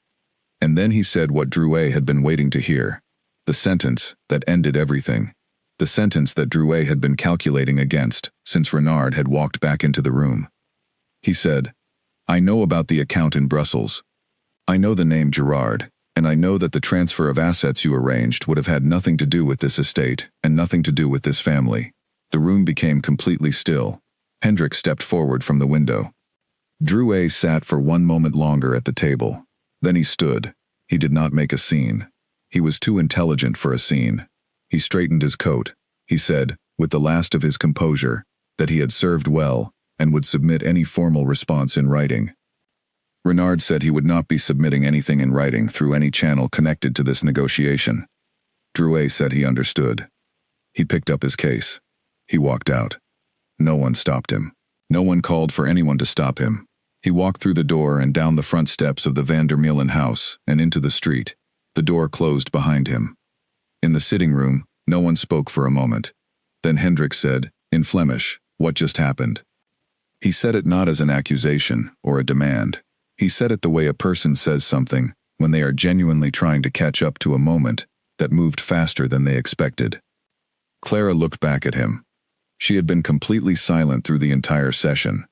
And then he said what Drouet had been waiting to hear, the sentence that ended everything, the sentence that Drouet had been calculating against since Renard had walked back into the room. He said, "I know about the account in Brussels. I know the name Gerard, and I know that the transfer of assets you arranged would have had nothing to do with this estate and nothing to do with this family." The room became completely still. Hendrik stepped forward from the window. Drouet sat for one moment longer at the table. Then he stood. He did not make a scene. He was too intelligent for a scene. He straightened his coat. He said, with the last of his composure, that he had served well and would submit any formal response in writing. Renard said he would not be submitting anything in writing through any channel connected to this negotiation. Drouet said he understood. He picked up his case. He walked out. No one stopped him. No one called for anyone to stop him. He walked through the door and down the front steps of the Van der Meulen house and into the street. The door closed behind him. In the sitting room, no one spoke for a moment. Then Hendrik said, in Flemish, "What just happened?" He said it not as an accusation or a demand. He said it the way a person says something when they are genuinely trying to catch up to a moment that moved faster than they expected. Clara looked back at him. She had been completely silent through the entire session,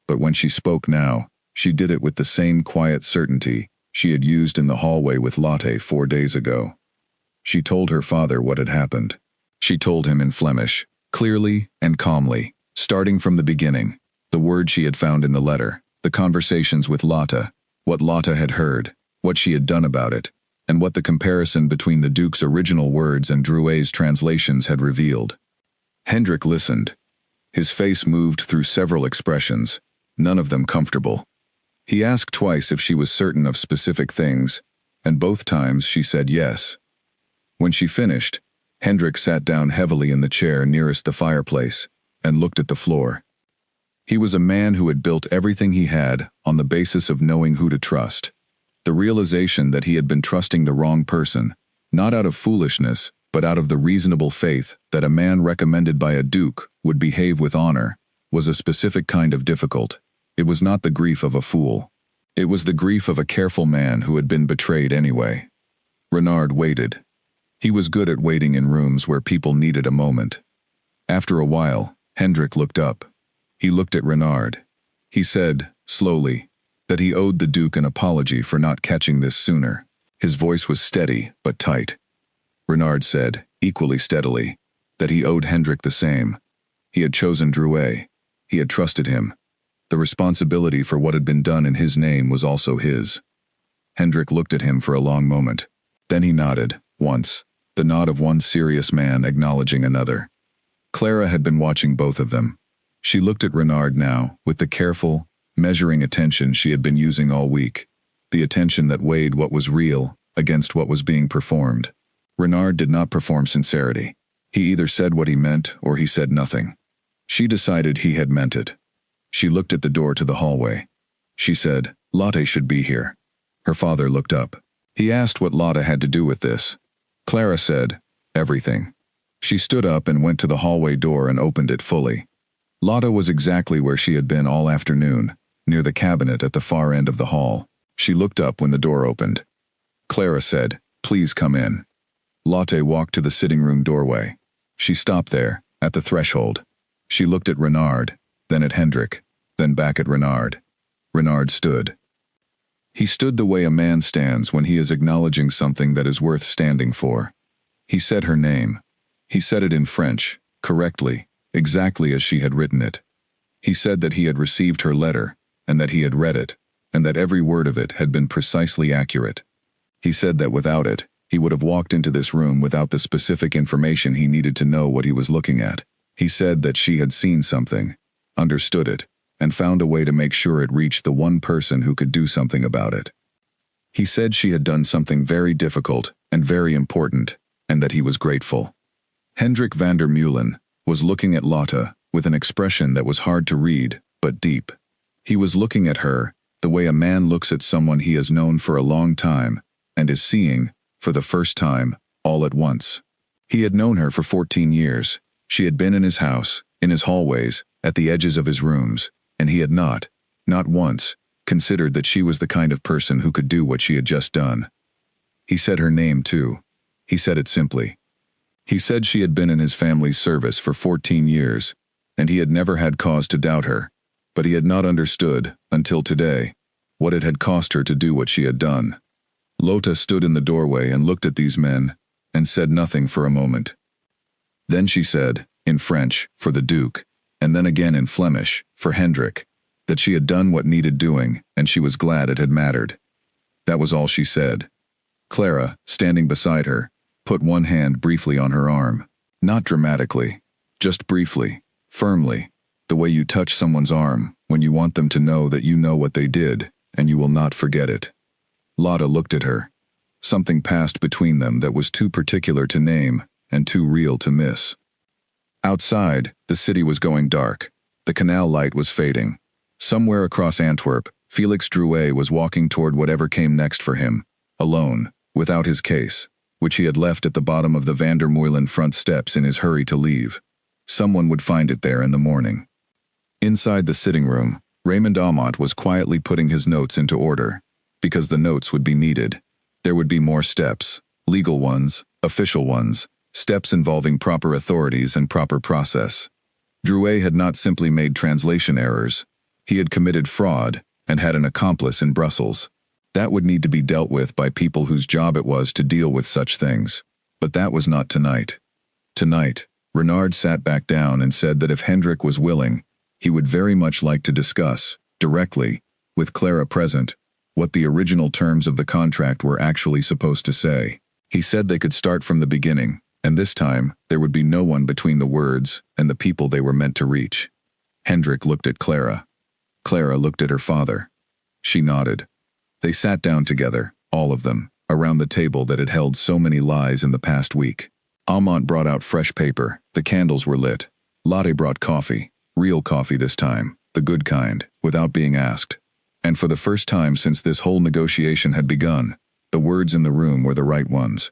but when she spoke now, she did it with the same quiet certainty she had used in the hallway with Lotte 4 days ago. She told her father what had happened. She told him in Flemish, clearly and calmly, starting from the beginning, the words she had found in the letter, the conversations with Lotte, what Lotte had heard, what she had done about it, and what the comparison between the Duke's original words and Drouet's translations had revealed. Hendrik listened. His face moved through several expressions, none of them comfortable. He asked twice if she was certain of specific things, and both times she said yes. When she finished, Hendrik sat down heavily in the chair nearest the fireplace and looked at the floor. He was a man who had built everything he had on the basis of knowing who to trust. The realization that he had been trusting the wrong person, not out of foolishness, but out of the reasonable faith that a man recommended by a duke would behave with honor, was a specific kind of difficult. It was not the grief of a fool. It was the grief of a careful man who had been betrayed anyway. Renard waited. He was good at waiting in rooms where people needed a moment. After a while, Hendrik looked up. He looked at Renard. He said, slowly, that he owed the Duke an apology for not catching this sooner. His voice was steady, but tight. Renard said, equally steadily, that he owed Hendrik the same. He had chosen Drouet. He had trusted him. The responsibility for what had been done in his name was also his. Hendrik looked at him for a long moment. Then he nodded, once, the nod of one serious man acknowledging another. Clara had been watching both of them. She looked at Renard now, with the careful, measuring attention she had been using all week, the attention that weighed what was real against what was being performed. Renard did not perform sincerity. He either said what he meant or he said nothing. She decided he had meant it. She looked at the door to the hallway. She said, Lotte should be here. Her father looked up. He asked what Lotte had to do with this. Clara said, everything. She stood up and went to the hallway door and opened it fully. Lotte was exactly where she had been all afternoon, near the cabinet at the far end of the hall. She looked up when the door opened. Clara said, please come in. Lotte walked to the sitting room doorway. She stopped there, at the threshold. She looked at Renard, then at Hendrik, then back at Renard. Renard stood. He stood the way a man stands when he is acknowledging something that is worth standing for. He said her name. He said it in French, correctly, exactly as she had written it. He said that he had received her letter, and that he had read it, and that every word of it had been precisely accurate. He said that without it, he would have walked into this room without the specific information he needed to know what he was looking at. He said that she had seen something, understood it, and found a way to make sure it reached the one person who could do something about it. He said she had done something very difficult and very important, and that he was grateful. Hendrik van der Meulen was looking at Lotte with an expression that was hard to read, but deep. He was looking at her the way a man looks at someone he has known for a long time and is seeing, for the first time, all at once. He had known her for 14 years. She had been in his house, in his hallways, at the edges of his rooms, and he had not once, considered that she was the kind of person who could do what she had just done. He said her name, too. He said it simply. He said she had been in his family's service for 14 years, and he had never had cause to doubt her, but he had not understood, until today, what it had cost her to do what she had done. Lotte stood in the doorway and looked at these men, and said nothing for a moment. Then she said, in French, for the Duke, and then again in Flemish, for Hendrik, that she had done what needed doing, and she was glad it had mattered. That was all she said. Clara, standing beside her, put one hand briefly on her arm. Not dramatically, just briefly, firmly, the way you touch someone's arm when you want them to know that you know what they did, and you will not forget it. Lotte looked at her. Something passed between them that was too particular to name and too real to miss. Outside, the city was going dark. The canal light was fading. Somewhere across Antwerp, Felix Drouet was walking toward whatever came next for him, alone, without his case, which he had left at the bottom of the van der Meulen front steps in his hurry to leave. Someone would find it there in the morning. Inside the sitting room, Raymond Aumont was quietly putting his notes into order, because the notes would be needed. There would be more steps, legal ones, official ones, steps involving proper authorities and proper process. Drouet had not simply made translation errors. He had committed fraud and had an accomplice in Brussels. That would need to be dealt with by people whose job it was to deal with such things. But that was not tonight. Tonight, Renard sat back down and said that if Hendrik was willing, he would very much like to discuss, directly, with Clara present, what the original terms of the contract were actually supposed to say. He said they could start from the beginning, and this time there would be no one between the words and the people they were meant to reach. Hendrik looked at Clara. Clara looked at her father. She nodded. They sat down together, all of them, around the table that had held so many lies in the past week. Almont brought out fresh paper. The candles were lit. Lotte brought coffee. Real coffee this time, the good kind, without being asked. And for the first time since this whole negotiation had begun, the words in the room were the right ones.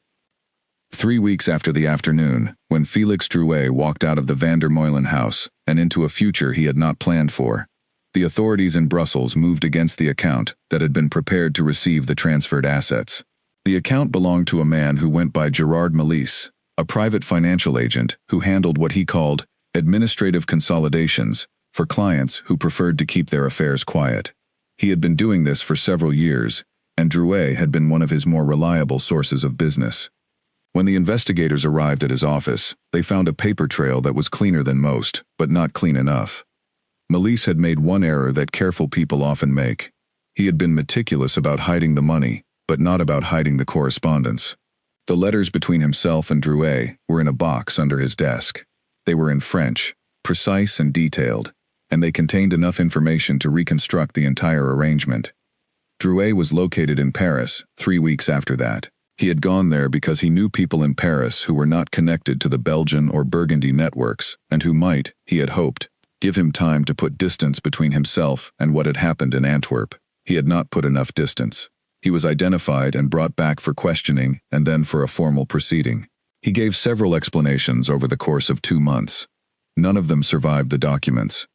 3 weeks after the afternoon, when Felix Drouet walked out of the Van der Meulen house and into a future he had not planned for, the authorities in Brussels moved against the account that had been prepared to receive the transferred assets. The account belonged to a man who went by Gerard Melisse, a private financial agent who handled what he called administrative consolidations for clients who preferred to keep their affairs quiet. He had been doing this for several years, and Drouet had been one of his more reliable sources of business. When the investigators arrived at his office, they found a paper trail that was cleaner than most, but not clean enough. Melisse had made one error that careful people often make. He had been meticulous about hiding the money, but not about hiding the correspondence. The letters between himself and Drouet were in a box under his desk. They were in French, precise and detailed, and they contained enough information to reconstruct the entire arrangement. Drouet was located in Paris 3 weeks after that. He had gone there because he knew people in Paris who were not connected to the Belgian or Burgundy networks and who might, he had hoped, give him time to put distance between himself and what had happened in Antwerp. He had not put enough distance. He was identified and brought back for questioning and then for a formal proceeding. He gave several explanations over the course of 2 months. None of them survived the documents.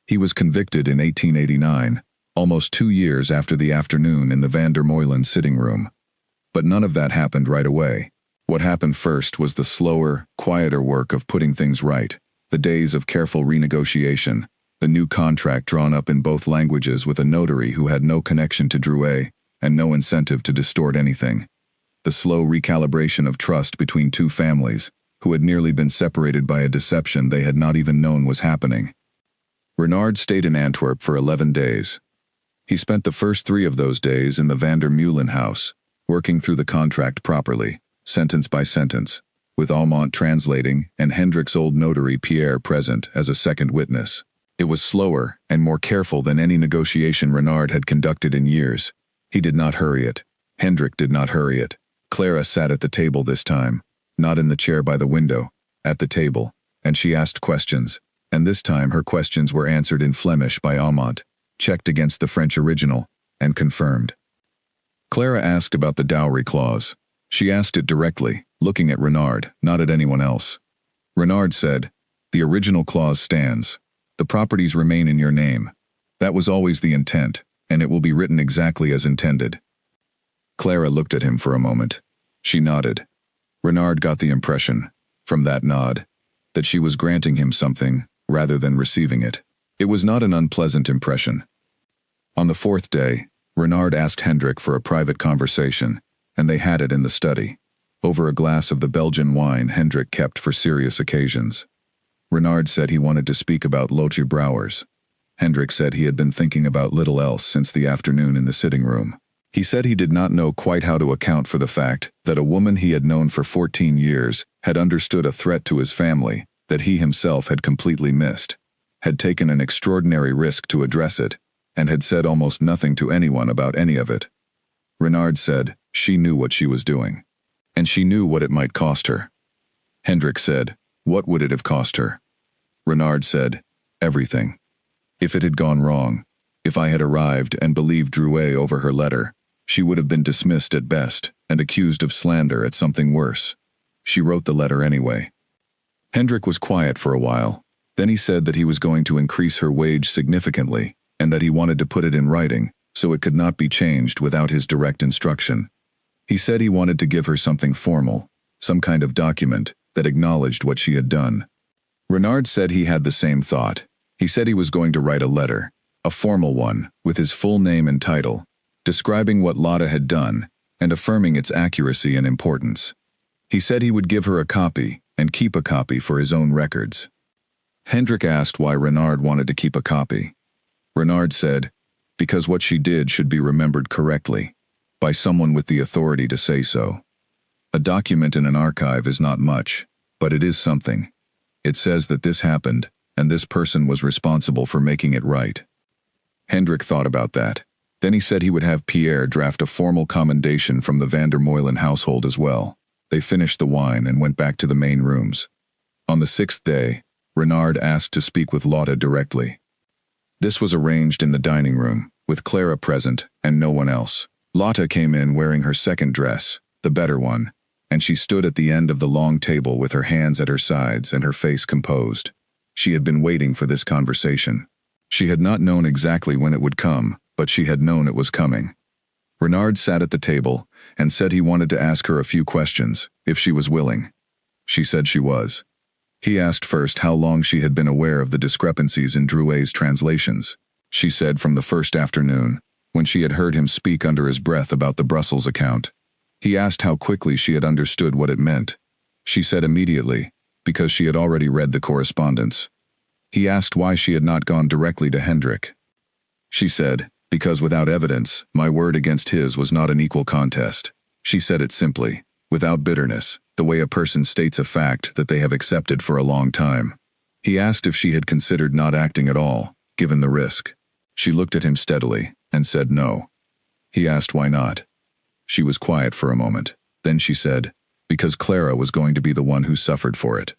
He was convicted in 1889, almost 2 years after the afternoon in the Van der Meulen sitting room. But none of that happened right away. What happened first was the slower, quieter work of putting things right, the days of careful renegotiation, the new contract drawn up in both languages with a notary who had no connection to Drouet and no incentive to distort anything. The slow recalibration of trust between two families, who had nearly been separated by a deception they had not even known was happening. Renard stayed in Antwerp for 11 days. He spent the first 3 of those days in the Van der Meulen house, working through the contract properly, sentence by sentence, with Almont translating and Hendrik's old notary Pierre present as a second witness. It was slower and more careful than any negotiation Renard had conducted in years. He did not hurry it. Hendrik did not hurry it. Clara sat at the table this time, not in the chair by the window, at the table, and she asked questions, and this time her questions were answered in Flemish by Almont, checked against the French original, and confirmed. Clara asked about the dowry clause. She asked it directly, looking at Renard, not at anyone else. Renard said, "The original clause stands. The properties remain in your name. That was always the intent, and it will be written exactly as intended." Clara looked at him for a moment. She nodded. Renard got the impression, from that nod, that she was granting him something rather than receiving it. It was not an unpleasant impression. On the 4th day, Renard asked Hendrik for a private conversation, and they had it in the study, over a glass of the Belgian wine Hendrik kept for serious occasions. Renard said he wanted to speak about Lotte Brouwers. Hendrik said he had been thinking about little else since the afternoon in the sitting room. He said he did not know quite how to account for the fact that a woman he had known for 14 years had understood a threat to his family that he himself had completely missed, had taken an extraordinary risk to address it, and had said almost nothing to anyone about any of it. Renard said she knew what she was doing, and she knew what it might cost her. Hendrik said, "What would it have cost her?" Renard said, "Everything. If it had gone wrong, if I had arrived and believed Drouet over her letter, she would have been dismissed at best and accused of slander at something worse. She wrote the letter anyway." Hendrik was quiet for a while. Then he said that he was going to increase her wage significantly and that he wanted to put it in writing so it could not be changed without his direct instruction. He said he wanted to give her something formal, some kind of document that acknowledged what she had done. Renard said he had the same thought. He said he was going to write a letter, a formal one, with his full name and title, describing what Lotta had done and affirming its accuracy and importance. He said he would give her a copy and keep a copy for his own records. Hendrik asked why Renard wanted to keep a copy. Renard said, because what she did should be remembered correctly, by someone with the authority to say so. A document in an archive is not much, but it is something. It says that this happened, and this person was responsible for making it right. Hendrik thought about that. Then he said he would have Pierre draft a formal commendation from the van der Meulen household as well. They finished the wine and went back to the main rooms. On the 6th day, Renard asked to speak with Lotta directly. This was arranged in the dining room, with Clara present and no one else. Lotta came in wearing her second dress, the better one, and she stood at the end of the long table with her hands at her sides and her face composed. She had been waiting for this conversation. She had not known exactly when it would come, but she had known it was coming. Renard sat at the table and said he wanted to ask her a few questions, if she was willing. She said she was. He asked first how long she had been aware of the discrepancies in Drouet's translations. She said from the first afternoon, when she had heard him speak under his breath about the Brussels account. He asked how quickly she had understood what it meant. She said immediately, because she had already read the correspondence. He asked why she had not gone directly to Hendrik. She said, because without evidence, my word against his was not an equal contest. She said it simply, without bitterness, the way a person states a fact that they have accepted for a long time. He asked if she had considered not acting at all, given the risk. She looked at him steadily and said no. He asked why not. She was quiet for a moment. Then she said, because Clara was going to be the one who suffered for it.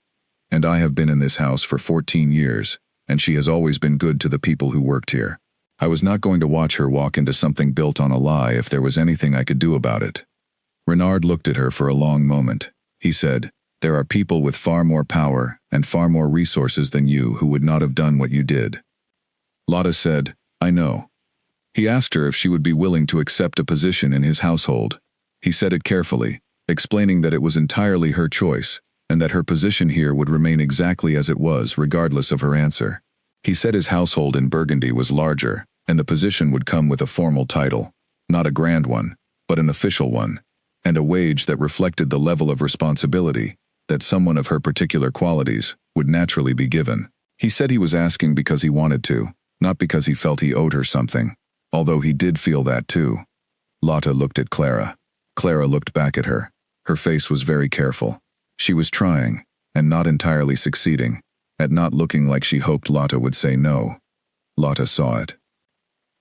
And I have been in this house for 14 years, and she has always been good to the people who worked here. I was not going to watch her walk into something built on a lie if there was anything I could do about it. Renard looked at her for a long moment. He said, there are people with far more power and far more resources than you who would not have done what you did. Lotta said, I know. He asked her if she would be willing to accept a position in his household. He said it carefully, explaining that it was entirely her choice, and that her position here would remain exactly as it was regardless of her answer. He said his household in Burgundy was larger, and the position would come with a formal title, not a grand one, but an official one, and a wage that reflected the level of responsibility that someone of her particular qualities would naturally be given. He said he was asking because he wanted to, not because he felt he owed her something, although he did feel that too. Lotta looked at Clara. Clara looked back at her. Her face was very careful. She was trying, and not entirely succeeding, at not looking like she hoped Lotta would say no. Lotta saw it.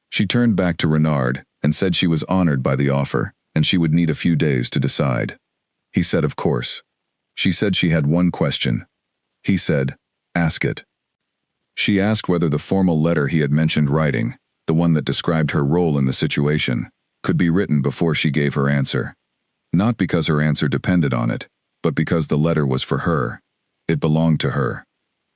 She turned back to Renard and said she was honored by the offer, and she would need a few days to decide. He said of course. She said she had one question. He said, ask it. She asked whether the formal letter he had mentioned writing, the one that described her role in the situation, could be written before she gave her answer. Not because her answer depended on it, but because the letter was for her. It belonged to her.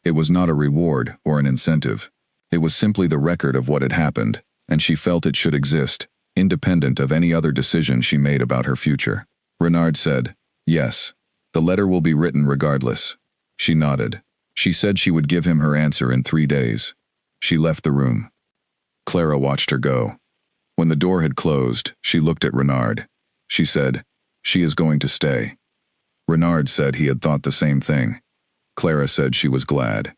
It was not a reward or an incentive. It was simply the record of what had happened, and she felt it should exist, independent of any other decision she made about her future. Renard said, yes, the letter will be written regardless. She nodded. She said she would give him her answer in 3 days. She left the room. Clara watched her go. When the door had closed, she looked at Renard. She said, she is going to stay. Renard said he had thought the same thing. Clara said she was glad.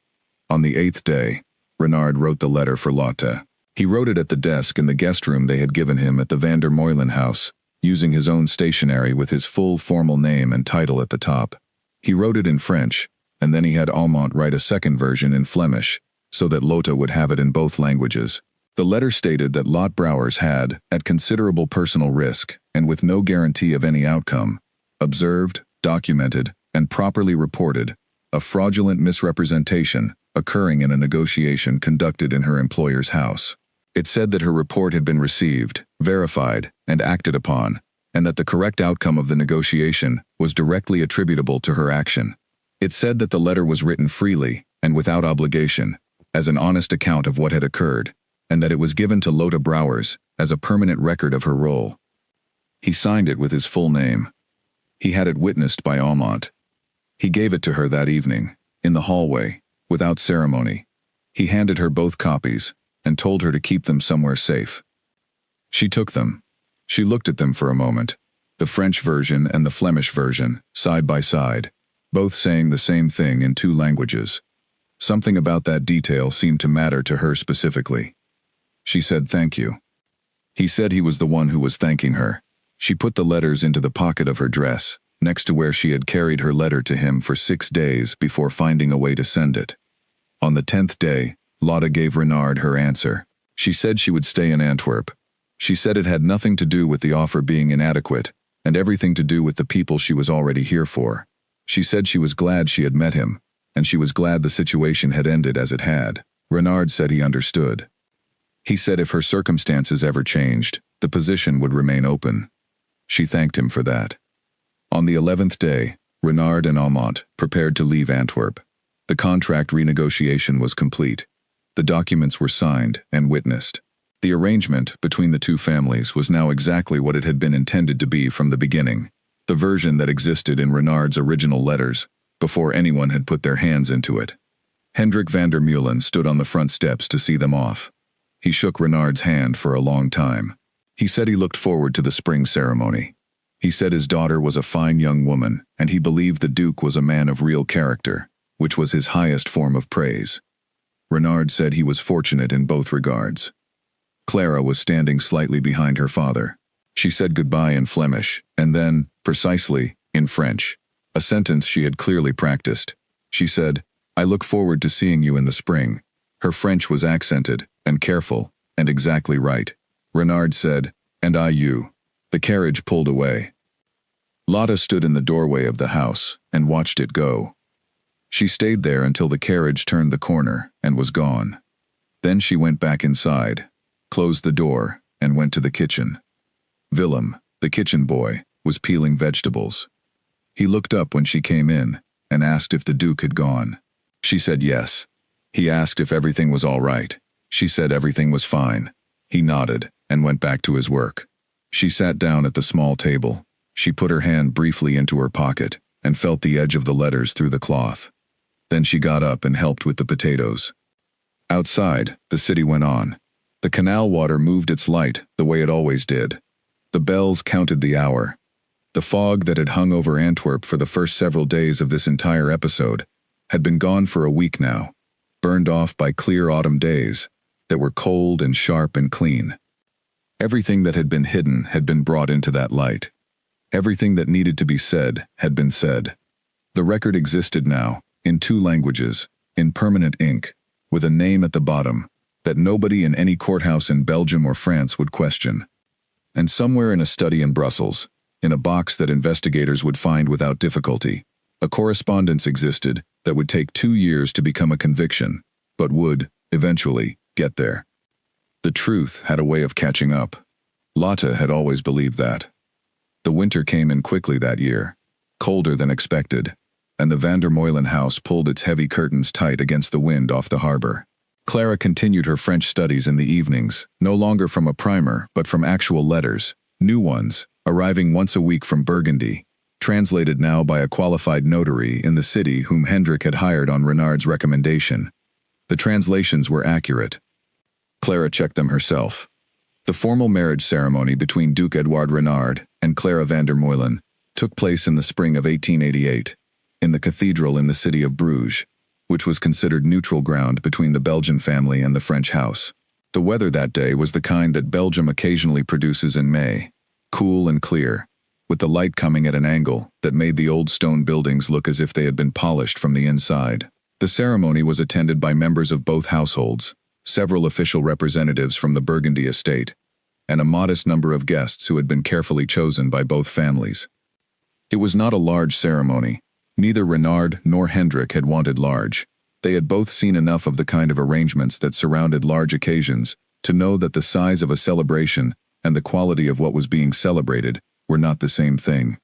On the 8th day, Renard wrote the letter for Lotta. He wrote it at the desk in the guest room they had given him at the van der Meulen house, using his own stationery with his full formal name and title at the top. He wrote it in French, and then he had Almont write a second version in Flemish, so that Lotta would have it in both languages. The letter stated that Lot Brouwers had, at considerable personal risk, and with no guarantee of any outcome, observed, documented, and properly reported a fraudulent misrepresentation occurring in a negotiation conducted in her employer's house. It said that her report had been received, verified, and acted upon, and that the correct outcome of the negotiation was directly attributable to her action. It said that the letter was written freely and without obligation, as an honest account of what had occurred, and that it was given to Lotta Brouwers as a permanent record of her role. He signed it with his full name. He had it witnessed by Almont. He gave it to her that evening, in the hallway, without ceremony. He handed her both copies, and told her to keep them somewhere safe. She took them. She looked at them for a moment, the French version and the Flemish version, side by side, both saying the same thing in two languages. Something about that detail seemed to matter to her specifically. She said thank you. He said he was the one who was thanking her. She put the letters into the pocket of her dress, next to where she had carried her letter to him for 6 days before finding a way to send it. On the 10th day, Lotte gave Renard her answer. She said she would stay in Antwerp. She said it had nothing to do with the offer being inadequate, and everything to do with the people she was already here for. She said she was glad she had met him, and she was glad the situation had ended as it had. Renard said he understood. He said if her circumstances ever changed, the position would remain open. She thanked him for that. On the 11th day, Renard and Almont prepared to leave Antwerp. The contract renegotiation was complete. The documents were signed and witnessed. The arrangement between the two families was now exactly what it had been intended to be from the beginning, the version that existed in Renard's original letters, before anyone had put their hands into it. Hendrik van der Meulen stood on the front steps to see them off. He shook Renard's hand for a long time. He said he looked forward to the spring ceremony. He said his daughter was a fine young woman, and he believed the Duke was a man of real character, which was his highest form of praise. Renard said he was fortunate in both regards. Clara was standing slightly behind her father. She said goodbye in Flemish, and then, precisely, in French, a sentence she had clearly practiced. She said, "I look forward to seeing you in the spring." Her French was accented, and careful, and exactly right. Renard said, "And I you." The carriage pulled away. Lotte stood in the doorway of the house and watched it go. She stayed there until the carriage turned the corner and was gone. Then she went back inside, closed the door, and went to the kitchen. Willem, the kitchen boy, was peeling vegetables. He looked up when she came in and asked if the Duke had gone. She said yes. He asked if everything was all right. She said everything was fine. He nodded and went back to his work. She sat down at the small table. She put her hand briefly into her pocket and felt the edge of the letters through the cloth. Then she got up and helped with the potatoes. Outside, the city went on. The canal water moved its light the way it always did. The bells counted the hour. The fog that had hung over Antwerp for the first several days of this entire episode had been gone for a week now, burned off by clear autumn days that were cold and sharp and clean. Everything that had been hidden had been brought into that light. Everything that needed to be said had been said. The record existed now, in 2 languages, in permanent ink, with a name at the bottom, that nobody in any courthouse in Belgium or France would question. And somewhere in a study in Brussels, in a box that investigators would find without difficulty, a correspondence existed that would take 2 years to become a conviction, but would, eventually, get there. The truth had a way of catching up. Lotte had always believed that. The winter came in quickly that year, colder than expected, and the van der Meulen house pulled its heavy curtains tight against the wind off the harbor. Clara continued her French studies in the evenings, no longer from a primer but from actual letters, new ones, arriving once a week from Burgundy, translated now by a qualified notary in the city whom Hendrik had hired on Renard's recommendation. The translations were accurate. Clara checked them herself. The formal marriage ceremony between Duke Edouard Renard and Clara van der Meulen took place in the spring of 1888, in the cathedral in the city of Bruges, which was considered neutral ground between the Belgian family and the French house. The weather that day was the kind that Belgium occasionally produces in May, cool and clear, with the light coming at an angle that made the old stone buildings look as if they had been polished from the inside. The ceremony was attended by members of both households, several official representatives from the Burgundy estate, and a modest number of guests who had been carefully chosen by both families. It was not a large ceremony. Neither Renard nor Hendrik had wanted large. They had both seen enough of the kind of arrangements that surrounded large occasions to know that the size of a celebration and the quality of what was being celebrated were not the same thing.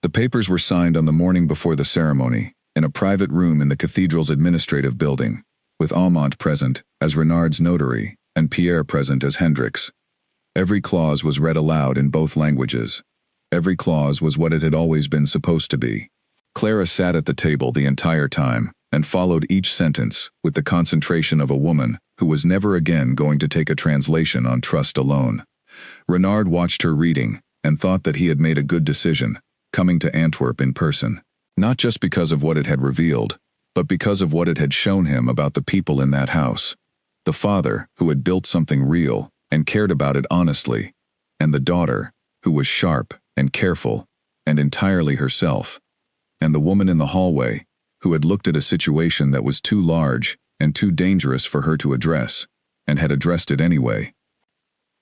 The papers were signed on the morning before the ceremony, in a private room in the cathedral's administrative building, with Almont present as Renard's notary and Pierre present as Hendrik's. Every clause was read aloud in both languages. Every clause was what it had always been supposed to be. Clara sat at the table the entire time and followed each sentence with the concentration of a woman who was never again going to take a translation on trust alone. Renard watched her reading and thought that he had made a good decision, coming to Antwerp in person. Not just because of what it had revealed, but because of what it had shown him about the people in that house. The father, who had built something real and cared about it honestly, and the daughter, who was sharp and careful and entirely herself, and the woman in the hallway, who had looked at a situation that was too large and too dangerous for her to address, and had addressed it anyway.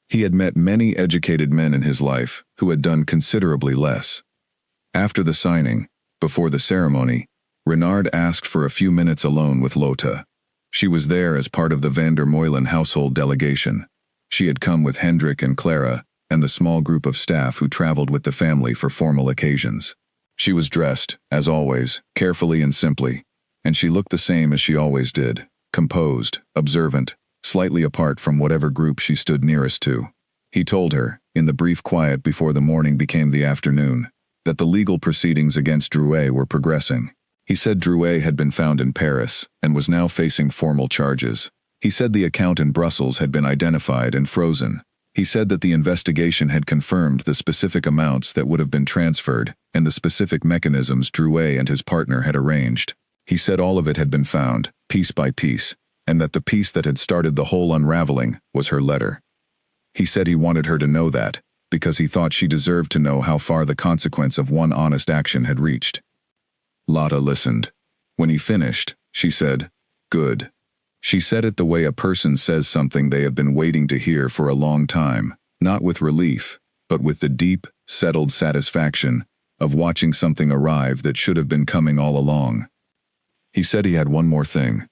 He had met many educated men in his life who had done considerably less. After the signing, before the ceremony, Renard asked for a few minutes alone with Lotte. She was there as part of the van der Meulen household delegation. She had come with Hendrik and Clara and the small group of staff who traveled with the family for formal occasions. She was dressed, as always, carefully and simply, and she looked the same as she always did, composed, observant, slightly apart from whatever group she stood nearest to. He told her, in the brief quiet before the morning became the afternoon, that the legal proceedings against Drouet were progressing. He said Drouet had been found in Paris and was now facing formal charges. He said the account in Brussels had been identified and frozen. He said that the investigation had confirmed the specific amounts that would have been transferred and the specific mechanisms Drouet and his partner had arranged. He said all of it had been found, piece by piece, and that the piece that had started the whole unraveling was her letter. He said he wanted her to know that, because he thought she deserved to know how far the consequence of one honest action had reached. Lotte listened. When he finished, she said, "Good." She said it the way a person says something they have been waiting to hear for a long time, not with relief, but with the deep, settled satisfaction of watching something arrive that should have been coming all along. He said he had one more thing.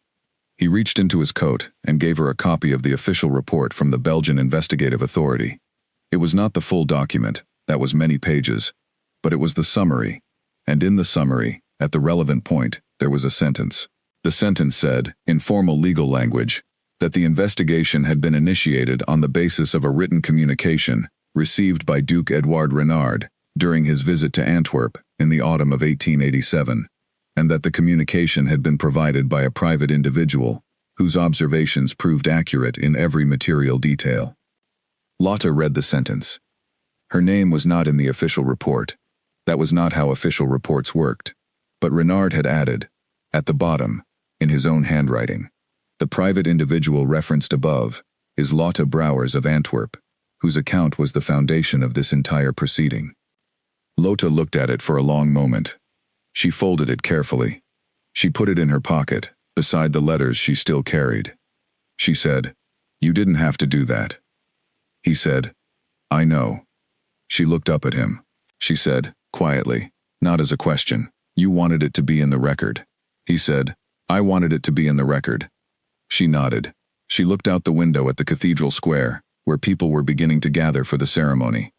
He reached into his coat and gave her a copy of the official report from the Belgian Investigative Authority. It was not the full document, that was many pages, but it was the summary, and in the summary, at the relevant point, there was a sentence. The sentence said, in formal legal language, that the investigation had been initiated on the basis of a written communication received by Duke Edouard Renard during his visit to Antwerp in the autumn of 1887, and that the communication had been provided by a private individual whose observations proved accurate in every material detail. Lotte read the sentence. Her name was not in the official report. That was not how official reports worked. But Renard had added, at the bottom, in his own handwriting, the private individual referenced above is Lotte Brouwers of Antwerp, whose account was the foundation of this entire proceeding. Lotte looked at it for a long moment. She folded it carefully. She put it in her pocket, beside the letters she still carried. She said, "You didn't have to do that." He said, "I know." She looked up at him. She said, quietly, not as a question, "You wanted it to be in the record." He said, "I wanted it to be in the record." She nodded. She looked out the window at the cathedral square, where people were beginning to gather for the ceremony.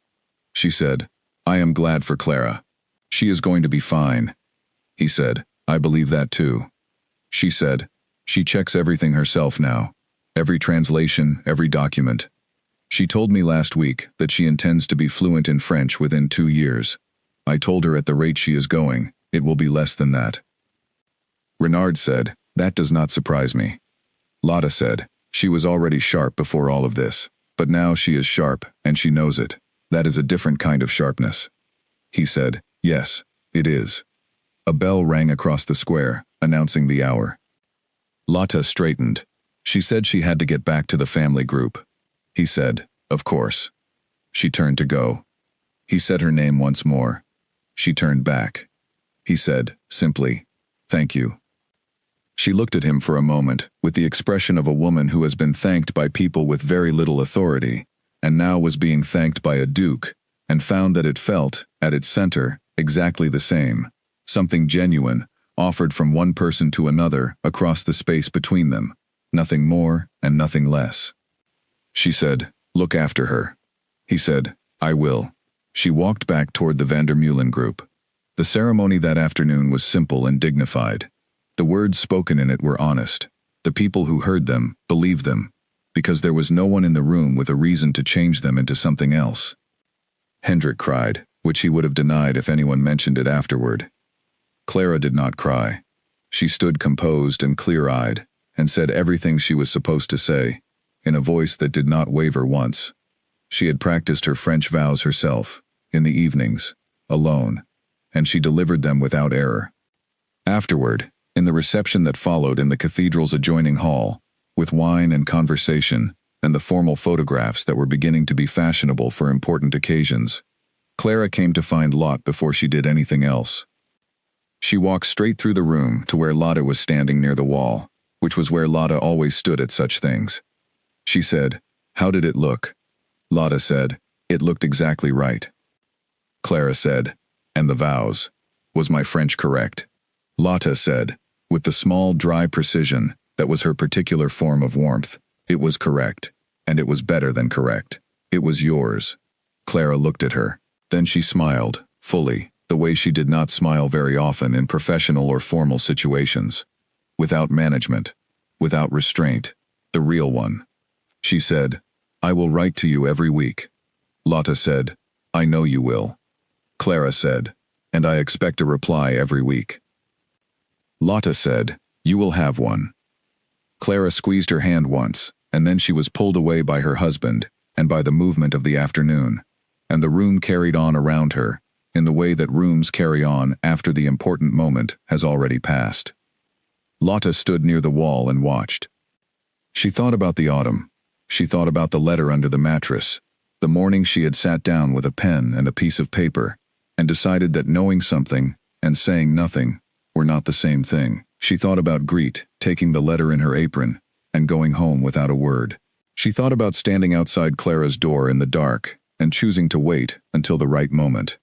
She said, "I am glad for Clara. She is going to be fine." He said, "I believe that too." She said, "She checks everything herself now. Every translation, every document. She told me last week that she intends to be fluent in French within 2 years. I told her at the rate she is going, it will be less than that." Renard said, "That does not surprise me." Lotte said, "She was already sharp before all of this, but now she is sharp and she knows it. That is a different kind of sharpness." He said, "Yes, it is." A bell rang across the square, announcing the hour. Lotte straightened. She said she had to get back to the family group. He said, "Of course." She turned to go. He said her name once more. She turned back. He said, simply, "Thank you." She looked at him for a moment, with the expression of a woman who has been thanked by people with very little authority, and now was being thanked by a duke, and found that it felt, at its center, exactly the same. Something genuine, offered from one person to another across the space between them. Nothing more and nothing less. She said, "Look after her." He said, "I will." She walked back toward the van der Meulen group. The ceremony that afternoon was simple and dignified. The words spoken in it were honest. The people who heard them believed them, because there was no one in the room with a reason to change them into something else. Hendrik cried, which he would have denied if anyone mentioned it afterward. Clara did not cry. She stood composed and clear-eyed, and said everything she was supposed to say, in a voice that did not waver once. She had practiced her French vows herself, in the evenings, alone, and she delivered them without error. Afterward, in the reception that followed in the cathedral's adjoining hall, with wine and conversation, and the formal photographs that were beginning to be fashionable for important occasions, Clara came to find Lot before she did anything else. She walked straight through the room to where Lotta was standing near the wall, which was where Lotta always stood at such things. She said, "How did it look?" Lotta said, "It looked exactly right." Clara said, "And the vows? Was my French correct?" Lotta said, with the small, dry precision that was her particular form of warmth, "It was correct, and it was better than correct. It was yours." Clara looked at her. Then she smiled, fully, the way she did not smile very often in professional or formal situations. Without management, without restraint, the real one. She said, "I will write to you every week." Lotta said, "I know you will." Clara said, "And I expect a reply every week." Lotta said, "You will have one." Clara squeezed her hand once, and then she was pulled away by her husband and by the movement of the afternoon, and the room carried on around her, in the way that rooms carry on after the important moment has already passed. Lotta stood near the wall and watched. She thought about the autumn. She thought about the letter under the mattress, the morning she had sat down with a pen and a piece of paper, and decided that knowing something and saying nothing were not the same thing. She thought about Greet taking the letter in her apron and going home without a word. She thought about standing outside Clara's door in the dark and choosing to wait until the right moment.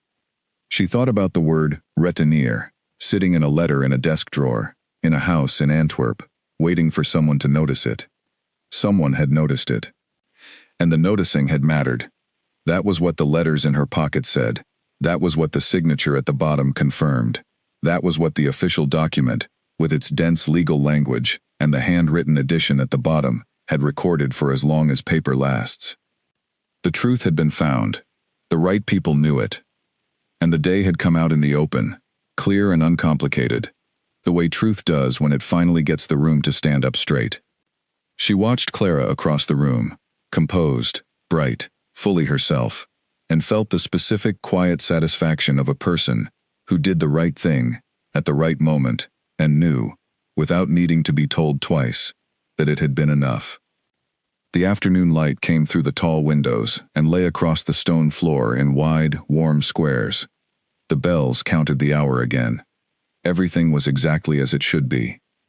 She thought about the word retenir, sitting in a letter in a desk drawer, in a house in Antwerp, waiting for someone to notice it. Someone had noticed it. And the noticing had mattered. That was what the letters in her pocket said. That was what the signature at the bottom confirmed. That was what the official document, with its dense legal language, and the handwritten addition at the bottom, had recorded for as long as paper lasts. The truth had been found. The right people knew it. And the day had come out in the open, clear and uncomplicated, the way truth does when it finally gets the room to stand up straight. She watched Clara across the room, composed, bright, fully herself, and felt the specific quiet satisfaction of a person who did the right thing at the right moment and knew, without needing to be told twice, that it had been enough. The afternoon light came through the tall windows and lay across the stone floor in wide, warm squares. The bells counted the hour again. Everything was exactly as it should be.